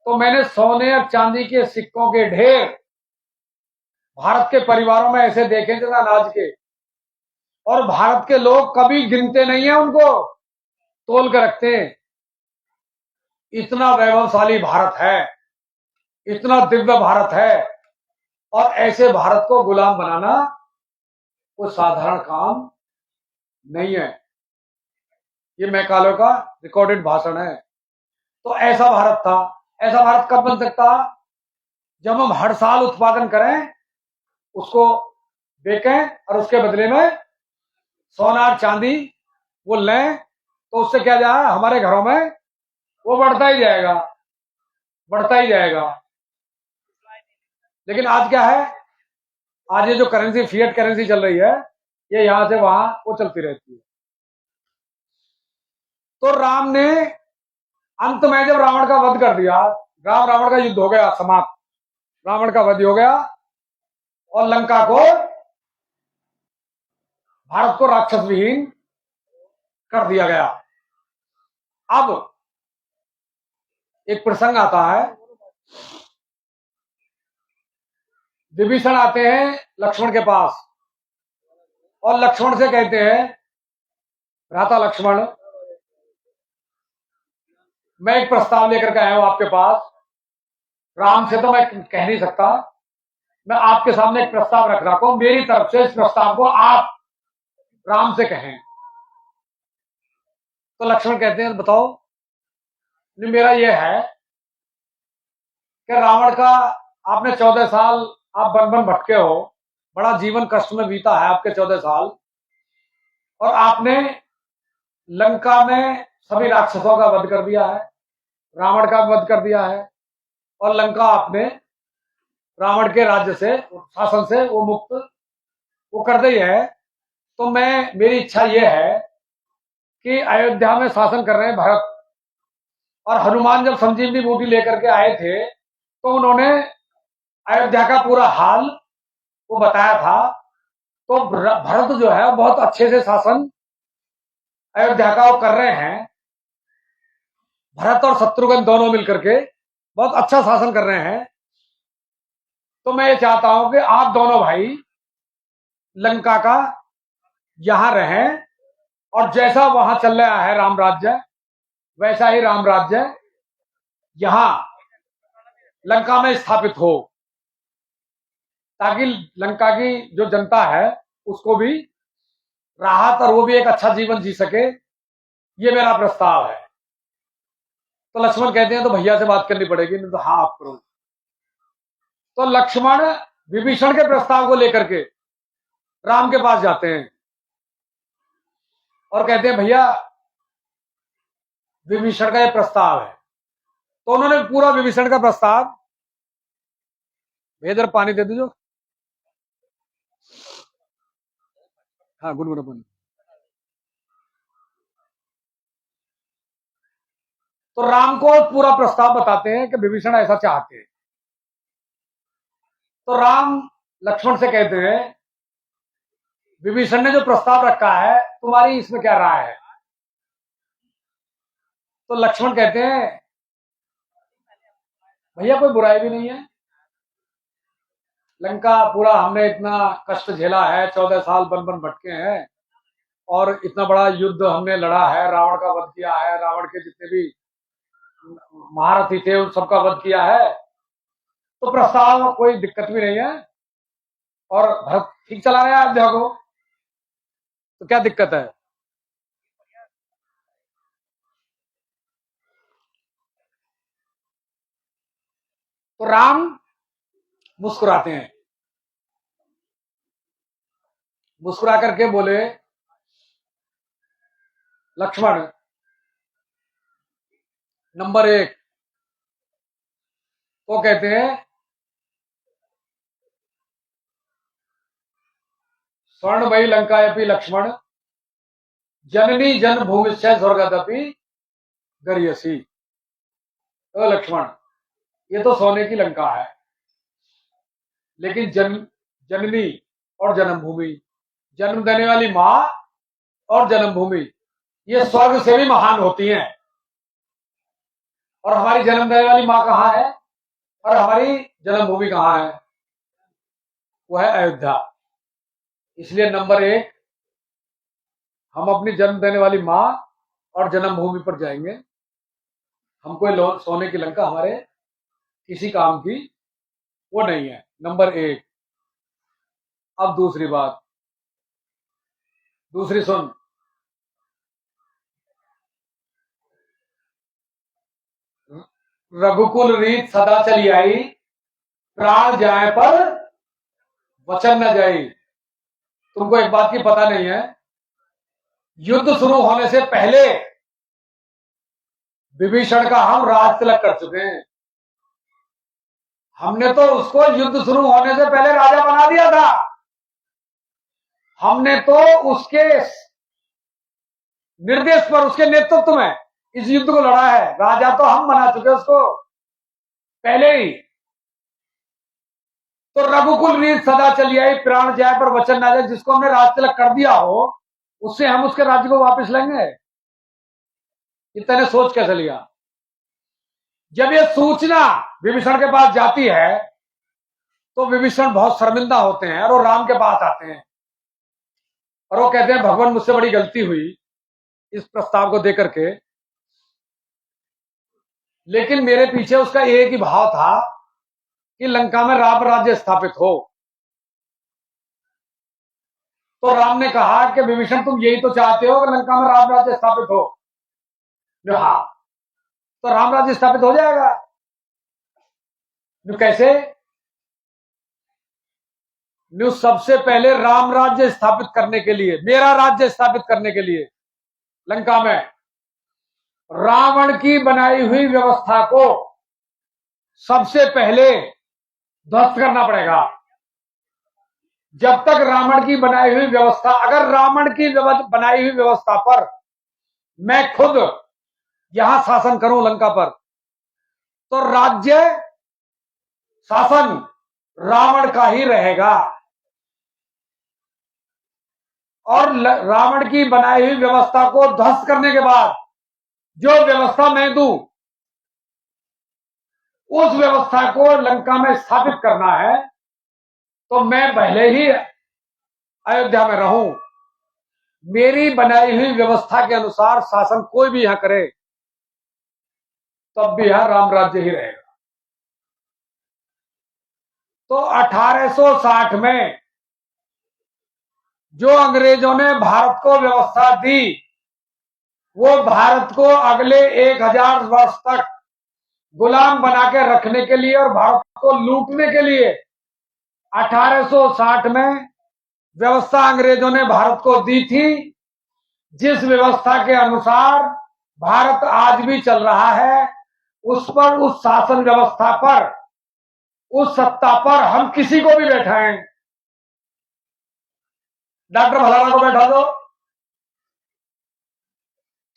तो मैंने सोने और चांदी के सिक्कों के ढेर भारत के परिवारों में ऐसे देखे थे ना, अनाज के। और भारत के लोग कभी गिनते नहीं है उनको, तोल कर रखते हैं। इतना वैभवशाली भारत है, इतना दिव्य भारत है। और ऐसे भारत को गुलाम बनाना कोई साधारण काम नहीं है। ये मैकाले का रिकॉर्डेड भाषण है। तो ऐसा भारत था। ऐसा भारत कब बन सकता? जब हम हर साल उत्पादन करें, उसको बेचें और उसके बदले में सोना चांदी वो लें, तो उससे क्या जाए, हमारे घरों में वो बढ़ता ही जाएगा, बढ़ता ही जाएगा। लेकिन आज क्या है? आज ये जो करेंसी, फिएट करेंसी चल रही है, ये यहां से वहां वो चलती रहती है। तो राम ने अंत में जब रावण का वध कर दिया, रावण का युद्ध हो गया समाप्त, रावण का वध हो गया और लंका को, भारत को राक्षस विहीन कर दिया गया। अब एक प्रसंग आता है, विभीषण आते हैं लक्ष्मण के पास और लक्ष्मण से कहते हैं, भ्राता लक्ष्मण, मैं एक प्रस्ताव लेकर के आया हूं आपके पास। राम से तो मैं कह नहीं सकता, मैं आपके सामने एक प्रस्ताव रख रहा हूं, मेरी तरफ से इस प्रस्ताव को आप राम से कहें। तो लक्ष्मण कहते हैं, बताओ। मेरा यह है कि रावण का, आपने 14 साल आप बन बन भटके हो, बड़ा जीवन कष्ट में बीता है आपके 14 साल, और आपने लंका में सभी राक्षसों का वध कर दिया है, रावण का वध कर दिया है, और लंका आपने रावण के राज्य से, शासन से वो मुक्त वो कर दी है। तो मेरी इच्छा यह है कि अयोध्या में शासन कर रहे हैं भरत, और हनुमान जब संजीवनी बूटी लेकर के आए थे तो उन्होंने अयोध्या का पूरा हाल वो बताया था। तो भरत जो है बहुत अच्छे से शासन अयोध्या का वो कर रहे हैं। भरत और शत्रुघ्न दोनों मिलकर के बहुत अच्छा शासन कर रहे हैं। तो मैं ये चाहता हूं कि आप दोनों भाई लंका का यहां रहें, और जैसा वहां चल रहा है राम राज्य, वैसा ही राम राज्य यहां लंका में स्थापित हो, ताकि लंका की जो जनता है उसको भी राहत और वो भी एक अच्छा जीवन जी सके। ये मेरा प्रस्ताव है। तो लक्ष्मण कहते हैं, तो भैया से बात करनी पड़ेगी। नहीं तो हाँ आप करो। तो लक्ष्मण विभीषण के प्रस्ताव को लेकर के राम के पास जाते हैं और कहते हैं, भैया विभीषण का ये प्रस्ताव है। तो उन्होंने पूरा विभीषण का प्रस्ताव, भेदर पानी दे दीजिए। हाँ गुनगुना पानी। तो राम को पूरा प्रस्ताव बताते हैं कि विभीषण ऐसा चाहते हैं। तो राम लक्ष्मण से कहते हैं, विभीषण ने जो प्रस्ताव रखा है तुम्हारी इसमें क्या राय है? तो लक्ष्मण कहते हैं, भैया कोई बुराई भी नहीं है, लंका पूरा हमने इतना कष्ट झेला है, 14 साल बन बन भटके हैं और इतना बड़ा युद्ध हमने लड़ा है, रावण का वध किया है, रावण के जितने भी महारथी थे उन सबका वध किया है, तो प्रस्ताव कोई दिक्कत भी नहीं है और भरत ठीक चला रहे हैं अयोध्या को, तो क्या दिक्कत है? तो राम मुस्कुराते हैं, मुस्कुरा करके बोले, लक्ष्मण नंबर 1 तो कहते हैं, स्वर्णमयी लंकायपि लक्ष्मण जननी जन्मभूमिश्च स्वर्गदपि गरीयसी। तो लक्ष्मण ये तो सोने की लंका है, लेकिन जननी और जन्मभूमि, जन्म देने वाली मां और जन्मभूमि ये स्वर्ग से भी महान होती हैं। और हमारी जन्म देने वाली मां कहाँ है और हमारी जन्मभूमि कहाँ है? वो है अयोध्या। इसलिए नंबर 1 हम अपनी जन्म देने वाली मां और जन्मभूमि पर जाएंगे। हमको सोने की लंका हमारे किसी काम की वो नहीं है, नंबर 1। अब दूसरी बात, दूसरी सुन, रघुकुल रीत सदा चली आई, प्राण जाए पर वचन न जाई। तुमको एक बात की पता नहीं है, युद्ध शुरू होने से पहले विभीषण का हम राज तिलक कर चुके हैं। हमने तो उसको युद्ध शुरू होने से पहले राजा बना दिया था। हमने तो उसके निर्देश पर, उसके नेतृत्व में इस युद्ध को लड़ा है। राजा तो हम बना चुके उसको पहले ही। तो रघुकुल रीत सदा चली आई, प्राण जाए पर वचन ना जाए। जिसको हमने राज तिलक कर दिया हो उससे हम उसके राज्य को वापस लेंगे? इतने सोच कैसे लिया? जब ये सूचना विभीषण के पास जाती है तो विभीषण बहुत शर्मिंदा होते हैं और वो राम के पास आते हैं और वो कहते हैं, भगवान मुझसे बड़ी गलती हुई इस प्रस्ताव को देकर के, लेकिन मेरे पीछे उसका एक ही भाव था कि लंका में राम राज्य स्थापित हो। तो राम ने कहा कि विभीषण तुम यही तो चाहते हो कि लंका में राम राज्य स्थापित हो? हाँ, तो राम राज्य स्थापित हो जाएगा। कैसे? सबसे पहले राम राज्य स्थापित करने के लिए, मेरा राज्य स्थापित करने के लिए लंका में रावण की बनाई हुई व्यवस्था को सबसे पहले ध्वस्त करना पड़ेगा। जब तक रावण की बनाई हुई व्यवस्था, अगर रावण की बनाई हुई व्यवस्था पर मैं खुद यहां शासन करूं लंका पर, तो राज्य शासन रावण का ही रहेगा। और रावण की बनाई हुई व्यवस्था को ध्वस्त करने के बाद जो व्यवस्था मैं दूं, उस व्यवस्था को लंका में स्थापित करना है। तो मैं भले ही अयोध्या में रहूं, मेरी बनाई हुई व्यवस्था के अनुसार शासन कोई भी यहां करे, तब भी यहां राम राज्य ही रहेगा। तो 1860 में जो अंग्रेजों ने भारत को व्यवस्था दी, वो भारत को अगले 1000 वर्ष तक गुलाम बना के रखने के लिए और भारत को लूटने के लिए 1860 में व्यवस्था अंग्रेजों ने भारत को दी थी। जिस व्यवस्था के अनुसार भारत आज भी चल रहा है, उस पर, उस शासन व्यवस्था पर, उस सत्ता पर हम किसी को भी बैठाएं, डॉक्टर भलाना को बैठा दो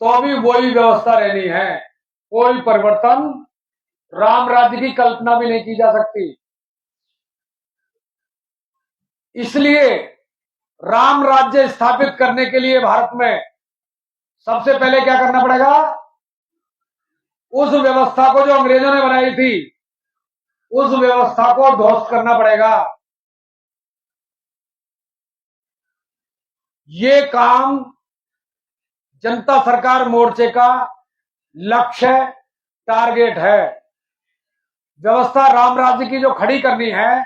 तो भी वही व्यवस्था रहनी है। कोई परिवर्तन राम राज्य की कल्पना भी नहीं की जा सकती। इसलिए राम राज्य स्थापित करने के लिए भारत में सबसे पहले क्या करना पड़ेगा? उस व्यवस्था को जो अंग्रेजों ने बनाई थी, उस व्यवस्था को ध्वस्त करना पड़ेगा। ये काम जनता सरकार मोर्चे का लक्ष्य, टारगेट है। व्यवस्था राम राज्य की जो खड़ी करनी है,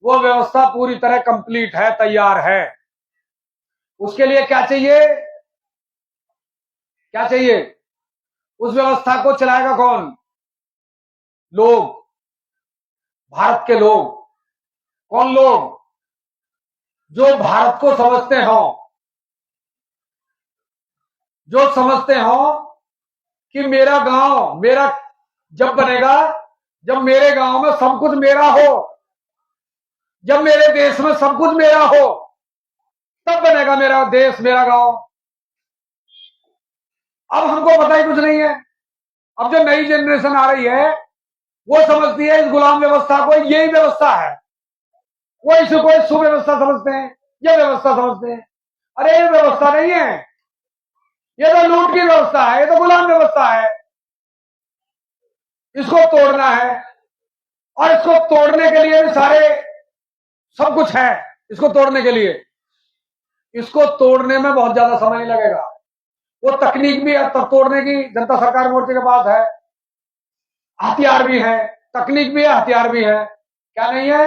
वो व्यवस्था पूरी तरह कंप्लीट है, तैयार है। उसके लिए क्या चाहिए? क्या चाहिए? उस व्यवस्था को चलाएगा कौन? लोग, भारत के लोग। कौन लोग? जो भारत को समझते हो, जो समझते हो कि मेरा गांव मेरा जब बनेगा जब मेरे गांव में सब कुछ मेरा हो, जब मेरे देश में सब कुछ मेरा हो, तब बनेगा मेरा देश, मेरा गांव। अब हमको पता ही कुछ नहीं है। अब जो नई जनरेशन आ रही है, वो समझती है इस गुलाम व्यवस्था को यही व्यवस्था है, वो इसको सुव्यवस्था समझते हैं, ये व्यवस्था समझते हैं। अरे ये व्यवस्था नहीं है, ये तो लूट की व्यवस्था है, ये तो गुलाम व्यवस्था है। इसको तोड़ना है, और इसको तोड़ने के लिए भी सारे सब कुछ है। इसको तोड़ने के लिए, इसको तोड़ने में बहुत ज्यादा समय नहीं लगेगा। वो तकनीक भी है तब तोड़ने की, जनता सरकार मोर्चे के पास है। हथियार भी है, तकनीक भी है, हथियार भी है। क्या नहीं है?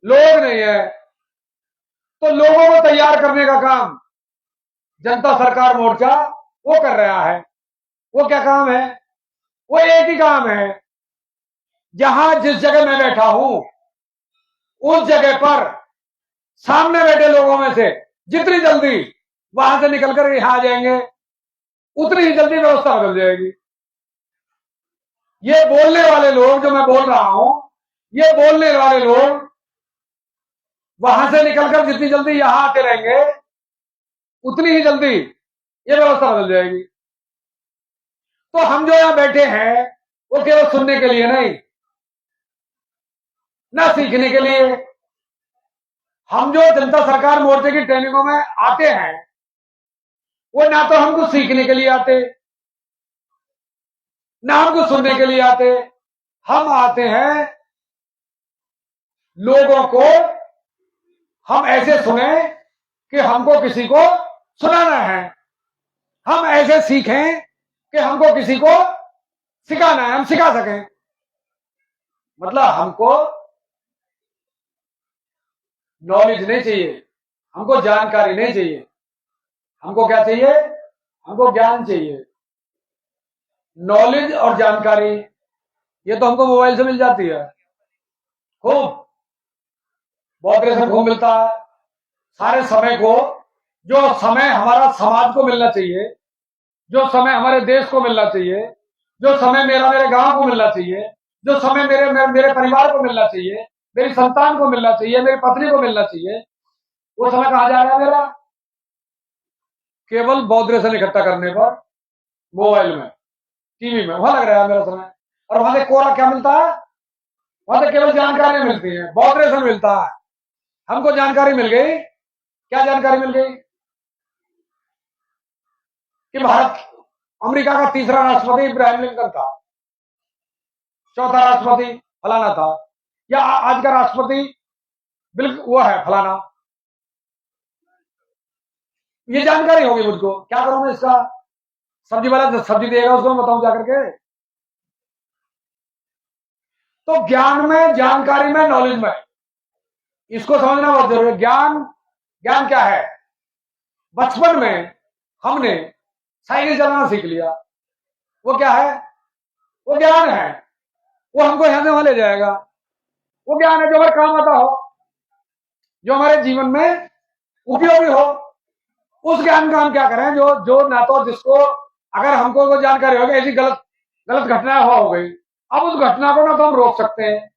लोग नहीं है। तो लोगों को तैयार करने का काम जनता सरकार मोर्चा वो कर रहा है। वो क्या काम है? वो एक ही काम है, जहां जिस जगह मैं बैठा हूं, उस जगह पर सामने बैठे लोगों में से जितनी जल्दी वहां से निकलकर यहां आ जाएंगे, उतनी ही जल्दी व्यवस्था बदल जाएगी। ये बोलने वाले लोग, जो मैं बोल रहा हूं, ये बोलने वाले लोग वहां से निकलकर जितनी जल्दी यहां आते रहेंगे, उतनी ही जल्दी ये व्यवस्था बदल जाएगी। तो हम जो यहां बैठे हैं, वो केवल सुनने के लिए नहीं, ना सीखने के लिए। हम जो जनता सरकार मोर्चे की ट्रेनिंगों में आते हैं, वो ना तो हमको सीखने के लिए आते, ना हमको सुनने के लिए आते। हम आते हैं लोगों को हम ऐसे सुने कि हमको किसी को सुनाना है, हम ऐसे सीखें कि हमको किसी को सिखाना है, हम सिखा सकें। मतलब हमको नॉलेज नहीं चाहिए, हमको जानकारी नहीं चाहिए। हमको क्या चाहिए? हमको ज्ञान चाहिए। नॉलेज और जानकारी ये तो हमको मोबाइल से मिल जाती है, खूब बहुत तरह से खूब मिलता है। सारे समय को, जो समय हमारा समाज को मिलना चाहिए, जो समय हमारे देश को मिलना चाहिए, जो समय मेरे गांव को मिलना चाहिए, जो समय मेरे परिवार को मिलना चाहिए, मेरी संतान को मिलना चाहिए, मेरी पत्नी को मिलना चाहिए, वो समय कहां जा रहा है मेरा? केवल बौद्रेशन इकट्ठा करने पर, मोबाइल में, टीवी में, वहां लग रहा है मेरा समय। और वहां से कोरा क्या मिलता है? वहां से केवल जानकारी मिलती है, बौद्रेशन मिलता है। हमको जानकारी मिल गई। क्या जानकारी मिल गई? कि भारत, अमेरिका का तीसरा राष्ट्रपति इब्राहिम लिंकन था, चौथा राष्ट्रपति फलाना था, या आज का राष्ट्रपति बिल्कुल वो है फलाना। ये जानकारी होगी मुझको। क्या करूं मैं इसका? सब्जी वाला सब्जी देगा, उसको मैं बताऊं जाकर के? तो ज्ञान में, जानकारी में, नॉलेज में, इसको समझना बहुत जरूरी है। ज्ञान, ज्ञान क्या है? बचपन में हमने साइकिल चलाना सीख लिया, वो क्या है? वो ज्ञान है। वो हमको यहां से वहां ले जाएगा। वो ज्ञान है जो हमारे काम आता हो, जो हमारे जीवन में उपयोगी हो। उस ज्ञान का हम क्या करें? जो जो ना तो जिसको, अगर हमको वो जानकारी होगी ऐसी गलत गलत घटना हो गई, अब उस घटना को ना तो हम रोक सकते हैं।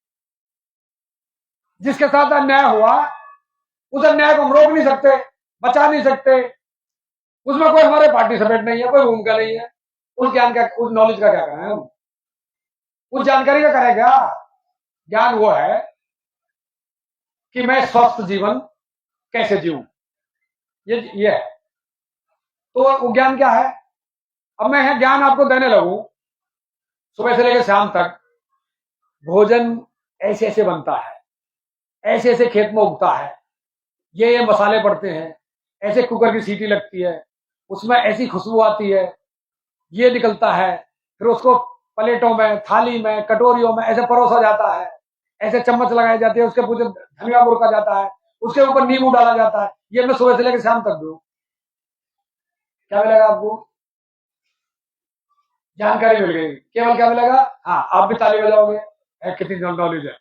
जिसके साथ अन्याय हुआ, उस अन्याय को हम रोक नहीं सकते, बचा नहीं सकते। उसमें कोई हमारे पार्टिसिपेट नहीं है, कोई भूमिका नहीं है। उस ज्ञान का, उस नॉलेज का क्या करें हम? उस जानकारी का करें क्या? ज्ञान वो है कि मैं स्वस्थ जीवन कैसे जीऊं, ये है। तो वो ज्ञान क्या है? अब मैं ज्ञान आपको देने लगूं, सुबह से लेकर शाम तक भोजन ऐसे ऐसे बनता है, ऐसे ऐसे खेत में उगता है, ये मसाले पड़ते हैं, ऐसे कुकर की सीटी लगती है, उसमें ऐसी खुशबू आती है, ये निकलता है, फिर उसको प्लेटों में, थाली में, कटोरियों में ऐसे परोसा जाता है, ऐसे चम्मच लगाई जाती है, उसके पूछे धनिया मुड़का जाता है, उसके ऊपर नींबू डाला जाता है। ये मैं सुबह से लेकर शाम तक दूं, क्या मिलेगा आपको? जानकारी मिल गई। केवल क्या मिलेगा? हाँ, आप भी ताली बजाओगे, कितनी नॉलेज है,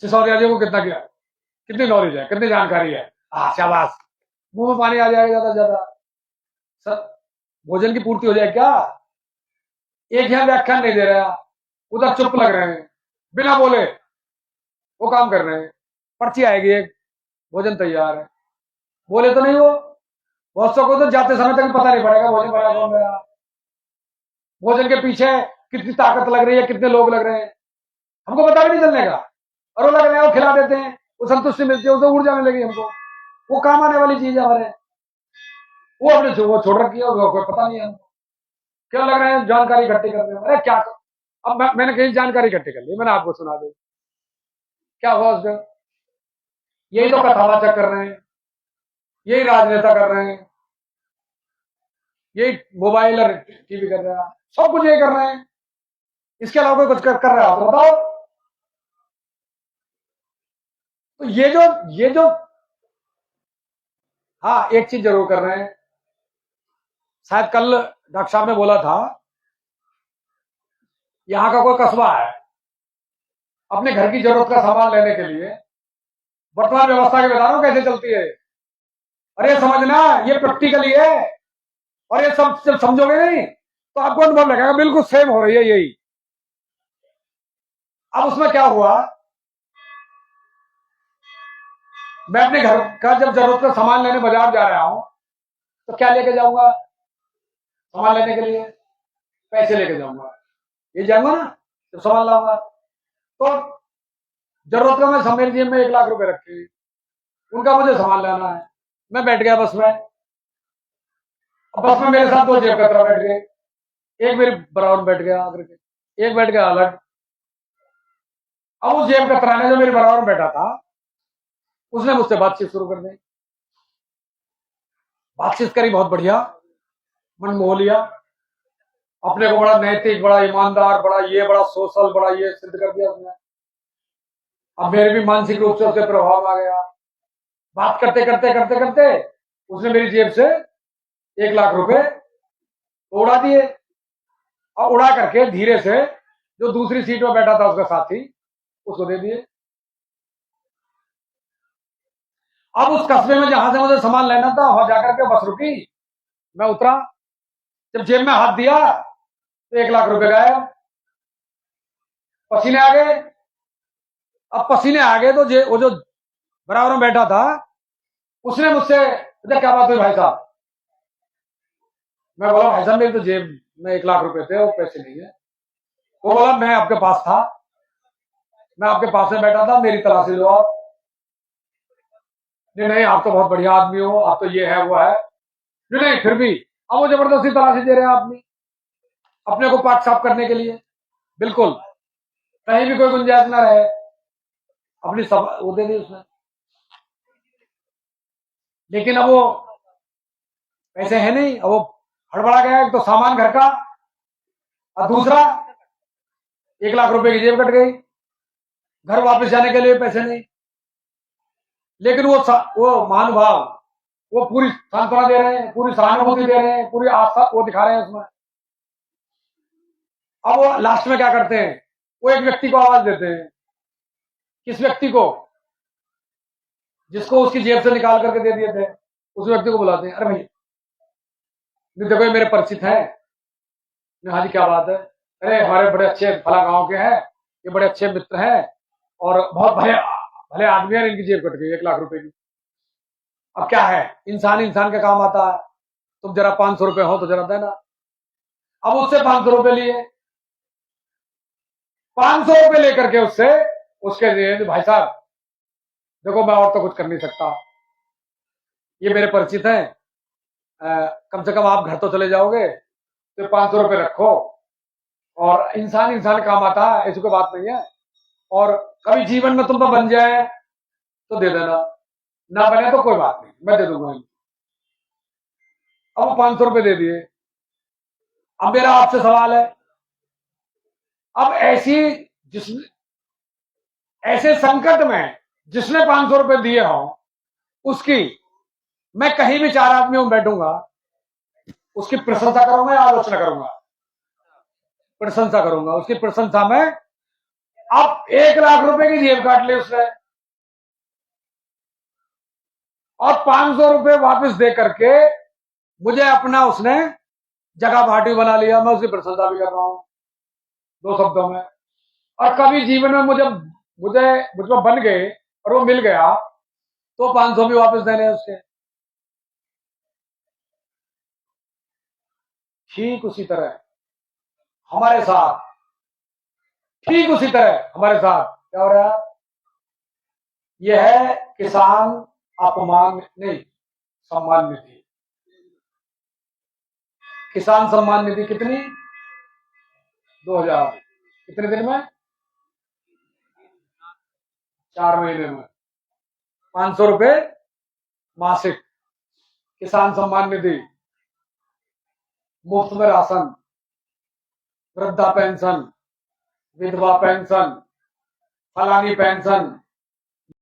सिसोदिया जी को कितना क्या, कितनी नॉलेज है, कितनी जानकारी है, हाँ शाबाश, मुंह में पानी आ जाएगा ज्यादा से ज्यादा। सर, भोजन की पूर्ति हो जाए क्या? एक यहाँ व्याख्यान नहीं दे रहा, उधर चुप लग रहे हैं, बिना बोले वो काम कर रहे हैं, पर्ची आएगी एक, भोजन तैयार है, बोले तो नहीं वो। बहुत सौ को तो जाते समय तक पता नहीं पड़ेगा भोजन बना कौन गया, भोजन के पीछे कितनी ताकत लग रही है, कितने लोग लग रहे हैं, हमको पता भी नहीं चलने का। और वो लग रहे हैं, वो खिला देते हैं, वो संतुष्टि मिलती है, उसे ऊर्जा मिलेगी हमको, वो काम आने वाली चीज है हमारे। वो अपने वो छोड़ रखी है, कोई पता नहीं है हमको, क्या लग रहे हैं जानकारी इकट्ठी कर रहे हैं। अरे क्या, अब मैंने कहीं जानकारी इकट्ठी कर ली, मैंने आपको सुना दी, क्या हुआ उसका? यही तो कथावाचक कर रहे हैं, यही राजनेता कर रहे हैं, यही मोबाइल और टीवी कर रहे हैं, सब कुछ यही कर रहे हैं, इसके अलावा कोई कुछ कर रहा है तो बताओ। तो ये जो हाँ, एक चीज जरूर कर रहे हैं, शायद कल डॉक्टर साहब ने बोला था, यहाँ का कोई कस्बा है, अपने घर की जरूरत का सामान लेने के लिए वर्तमान व्यवस्था के बता रहा हूं कैसे चलती है। अरे समझना, ये प्रैक्टिकली है, और ये सब जब समझोगे नहीं तो आपको अनुभव लगेगा, बिल्कुल सेम हो रही है यही। अब उसमें क्या हुआ, मैं अपने घर का जब जरूरत का सामान लेने बाजार जा रहा हूं तो क्या लेके जाऊंगा? सामान लेने के लिए पैसे लेके जाऊंगा, ये जाऊंगा ना जब सामान लाऊंगा। तो जरूरत का मैं मेरी जेब में 1 लाख रुपए रखे हुए, उनका मुझे सामान लाना है, मैं बैठ गया बस में। अब बस में मेरे साथ 2 जेब कतरा बैठ गए, एक मेरे बराबर बैठ गया आकर के, एक बैठ गया अलग। अब उस जेब कतरा ने जो मेरे बराबर बैठा था, उसने मुझसे बातचीत शुरू कर दी, बातचीत करी बहुत बढ़िया, मन मोह लिया, अपने को बड़ा नैतिक, बड़ा ईमानदार, बड़ा ये, बड़ा सोशल, बड़ा ये सिद्ध कर दिया उसने। अब मेरे भी मानसिक रूप से उससे प्रभाव आ गया, बात करते करते करते करते उसने मेरी जेब से 1 लाख रुपए उड़ा दिए, और उड़ा करके धीरे से जो दूसरी सीट में बैठा था उसका साथी, उसको दे दिए। अब उस कस्बे में जहां से मुझे सामान लेना था, वहां जाकर के बस रुकी, मैं उतरा, जब जेब में हाथ दिया तो 1 लाख रुपए गायब, पसीने आ गए। अब पसीने आ गए तो वो जो बराबर में बैठा था उसने मुझसे पूछा, क्या बात हुई भाई साहब? मैं बोला, भाई साहब मेरी तो जेब में 1 लाख रुपए थे, वो पैसे नहीं है। वो बोला, मैं आपके पास था, मैं आपके पास में बैठा था, मेरी तलाशी लो आप। नहीं नहीं, आप तो बहुत बढ़िया आदमी हो, आप तो ये है वो है, नहीं नहीं, फिर भी अब वो जबरदस्ती तलाशी दे रहे हैं आदमी, अपने को पाक साफ करने के लिए, बिल्कुल कहीं भी कोई गुंजाइश ना रहे, अपनी सब वो दे दी उसने। लेकिन अब वो पैसे है नहीं, अब वो हड़बड़ा गया, एक तो सामान घर का, और दूसरा 1 लाख रुपए की जेब कट गई, घर वापस जाने के लिए पैसे नहीं। लेकिन वो महानुभाव, वो पूरी सांत्वना दे रहे हैं, पूरी सहानुभूति दे रहे हैं, पूरी आस्था वो दिखा रहे हैं उसमें। अब वो लास्ट में क्या करते हैं, वो एक व्यक्ति को आवाज देते हैं। किस व्यक्ति को? जिसको उसकी जेब से निकाल करके दे दिए थे, उस व्यक्ति को बुलाते हैं। अरे भाई देखो, ये मेरे परिचित है। हाँ जी, क्या बात है? अरे हमारे बड़े अच्छे फला गांव के हैं, ये बड़े अच्छे मित्र हैं, और बहुत भले भले आदमी है, इनकी जेब कट गई 1 लाख रुपए की। अब क्या है, इंसान इंसान का काम आता है, तुम जरा 500 रुपए हो तो जरा देना। अब उससे 500 रुपए लिए, 500 रुपए लेकर के उससे उसके लिए, भाई साहब देखो मैं और तो कुछ कर नहीं सकता, ये मेरे परिचित हैं, कम से कम आप घर तो चले जाओगे तो 500 रुपए रखो, और इंसान इंसान काम आता है, ऐसी कोई बात नहीं है, और कभी जीवन में तुम तो बन जाए तो दे देना, ना बने तो कोई बात नहीं, मैं दे दूंगा। अब 500 रुपए दे दिए। अब मेरा आपसे सवाल है, अब ऐसे संकट में जिसने 500 रुपए दिए हो, उसकी मैं कहीं भी 4 आदमियों में बैठूंगा, उसकी प्रशंसा करूंगा या आलोचना करूंगा? प्रशंसा करूंगा। उसकी प्रशंसा में अब 1 लाख रुपए की जेब काट ली उसने, और 500 रुपए वापस दे करके मुझे अपना उसने जगह भाटी बना लिया, मैं उसकी प्रशंसा भी कर रहा हूं 2 शब्दों में। और कभी जीवन में मुझको बन गए और वो मिल गया तो 500 भी वापस देने उसके। ठीक उसी तरह हमारे साथ, ठीक उसी तरह हमारे साथ क्या हो रहा है? यह है किसान अपमान नहीं, सम्मान निधि। किसान सम्मान निधि कितनी? 2000। कितने दिन में? 4 महीने में 500 रुपए मासिक। किसान सम्मान निधि, मुफ्त में राशन, वृद्धा पेंशन, विधवा पेंशन, फलानी पेंशन,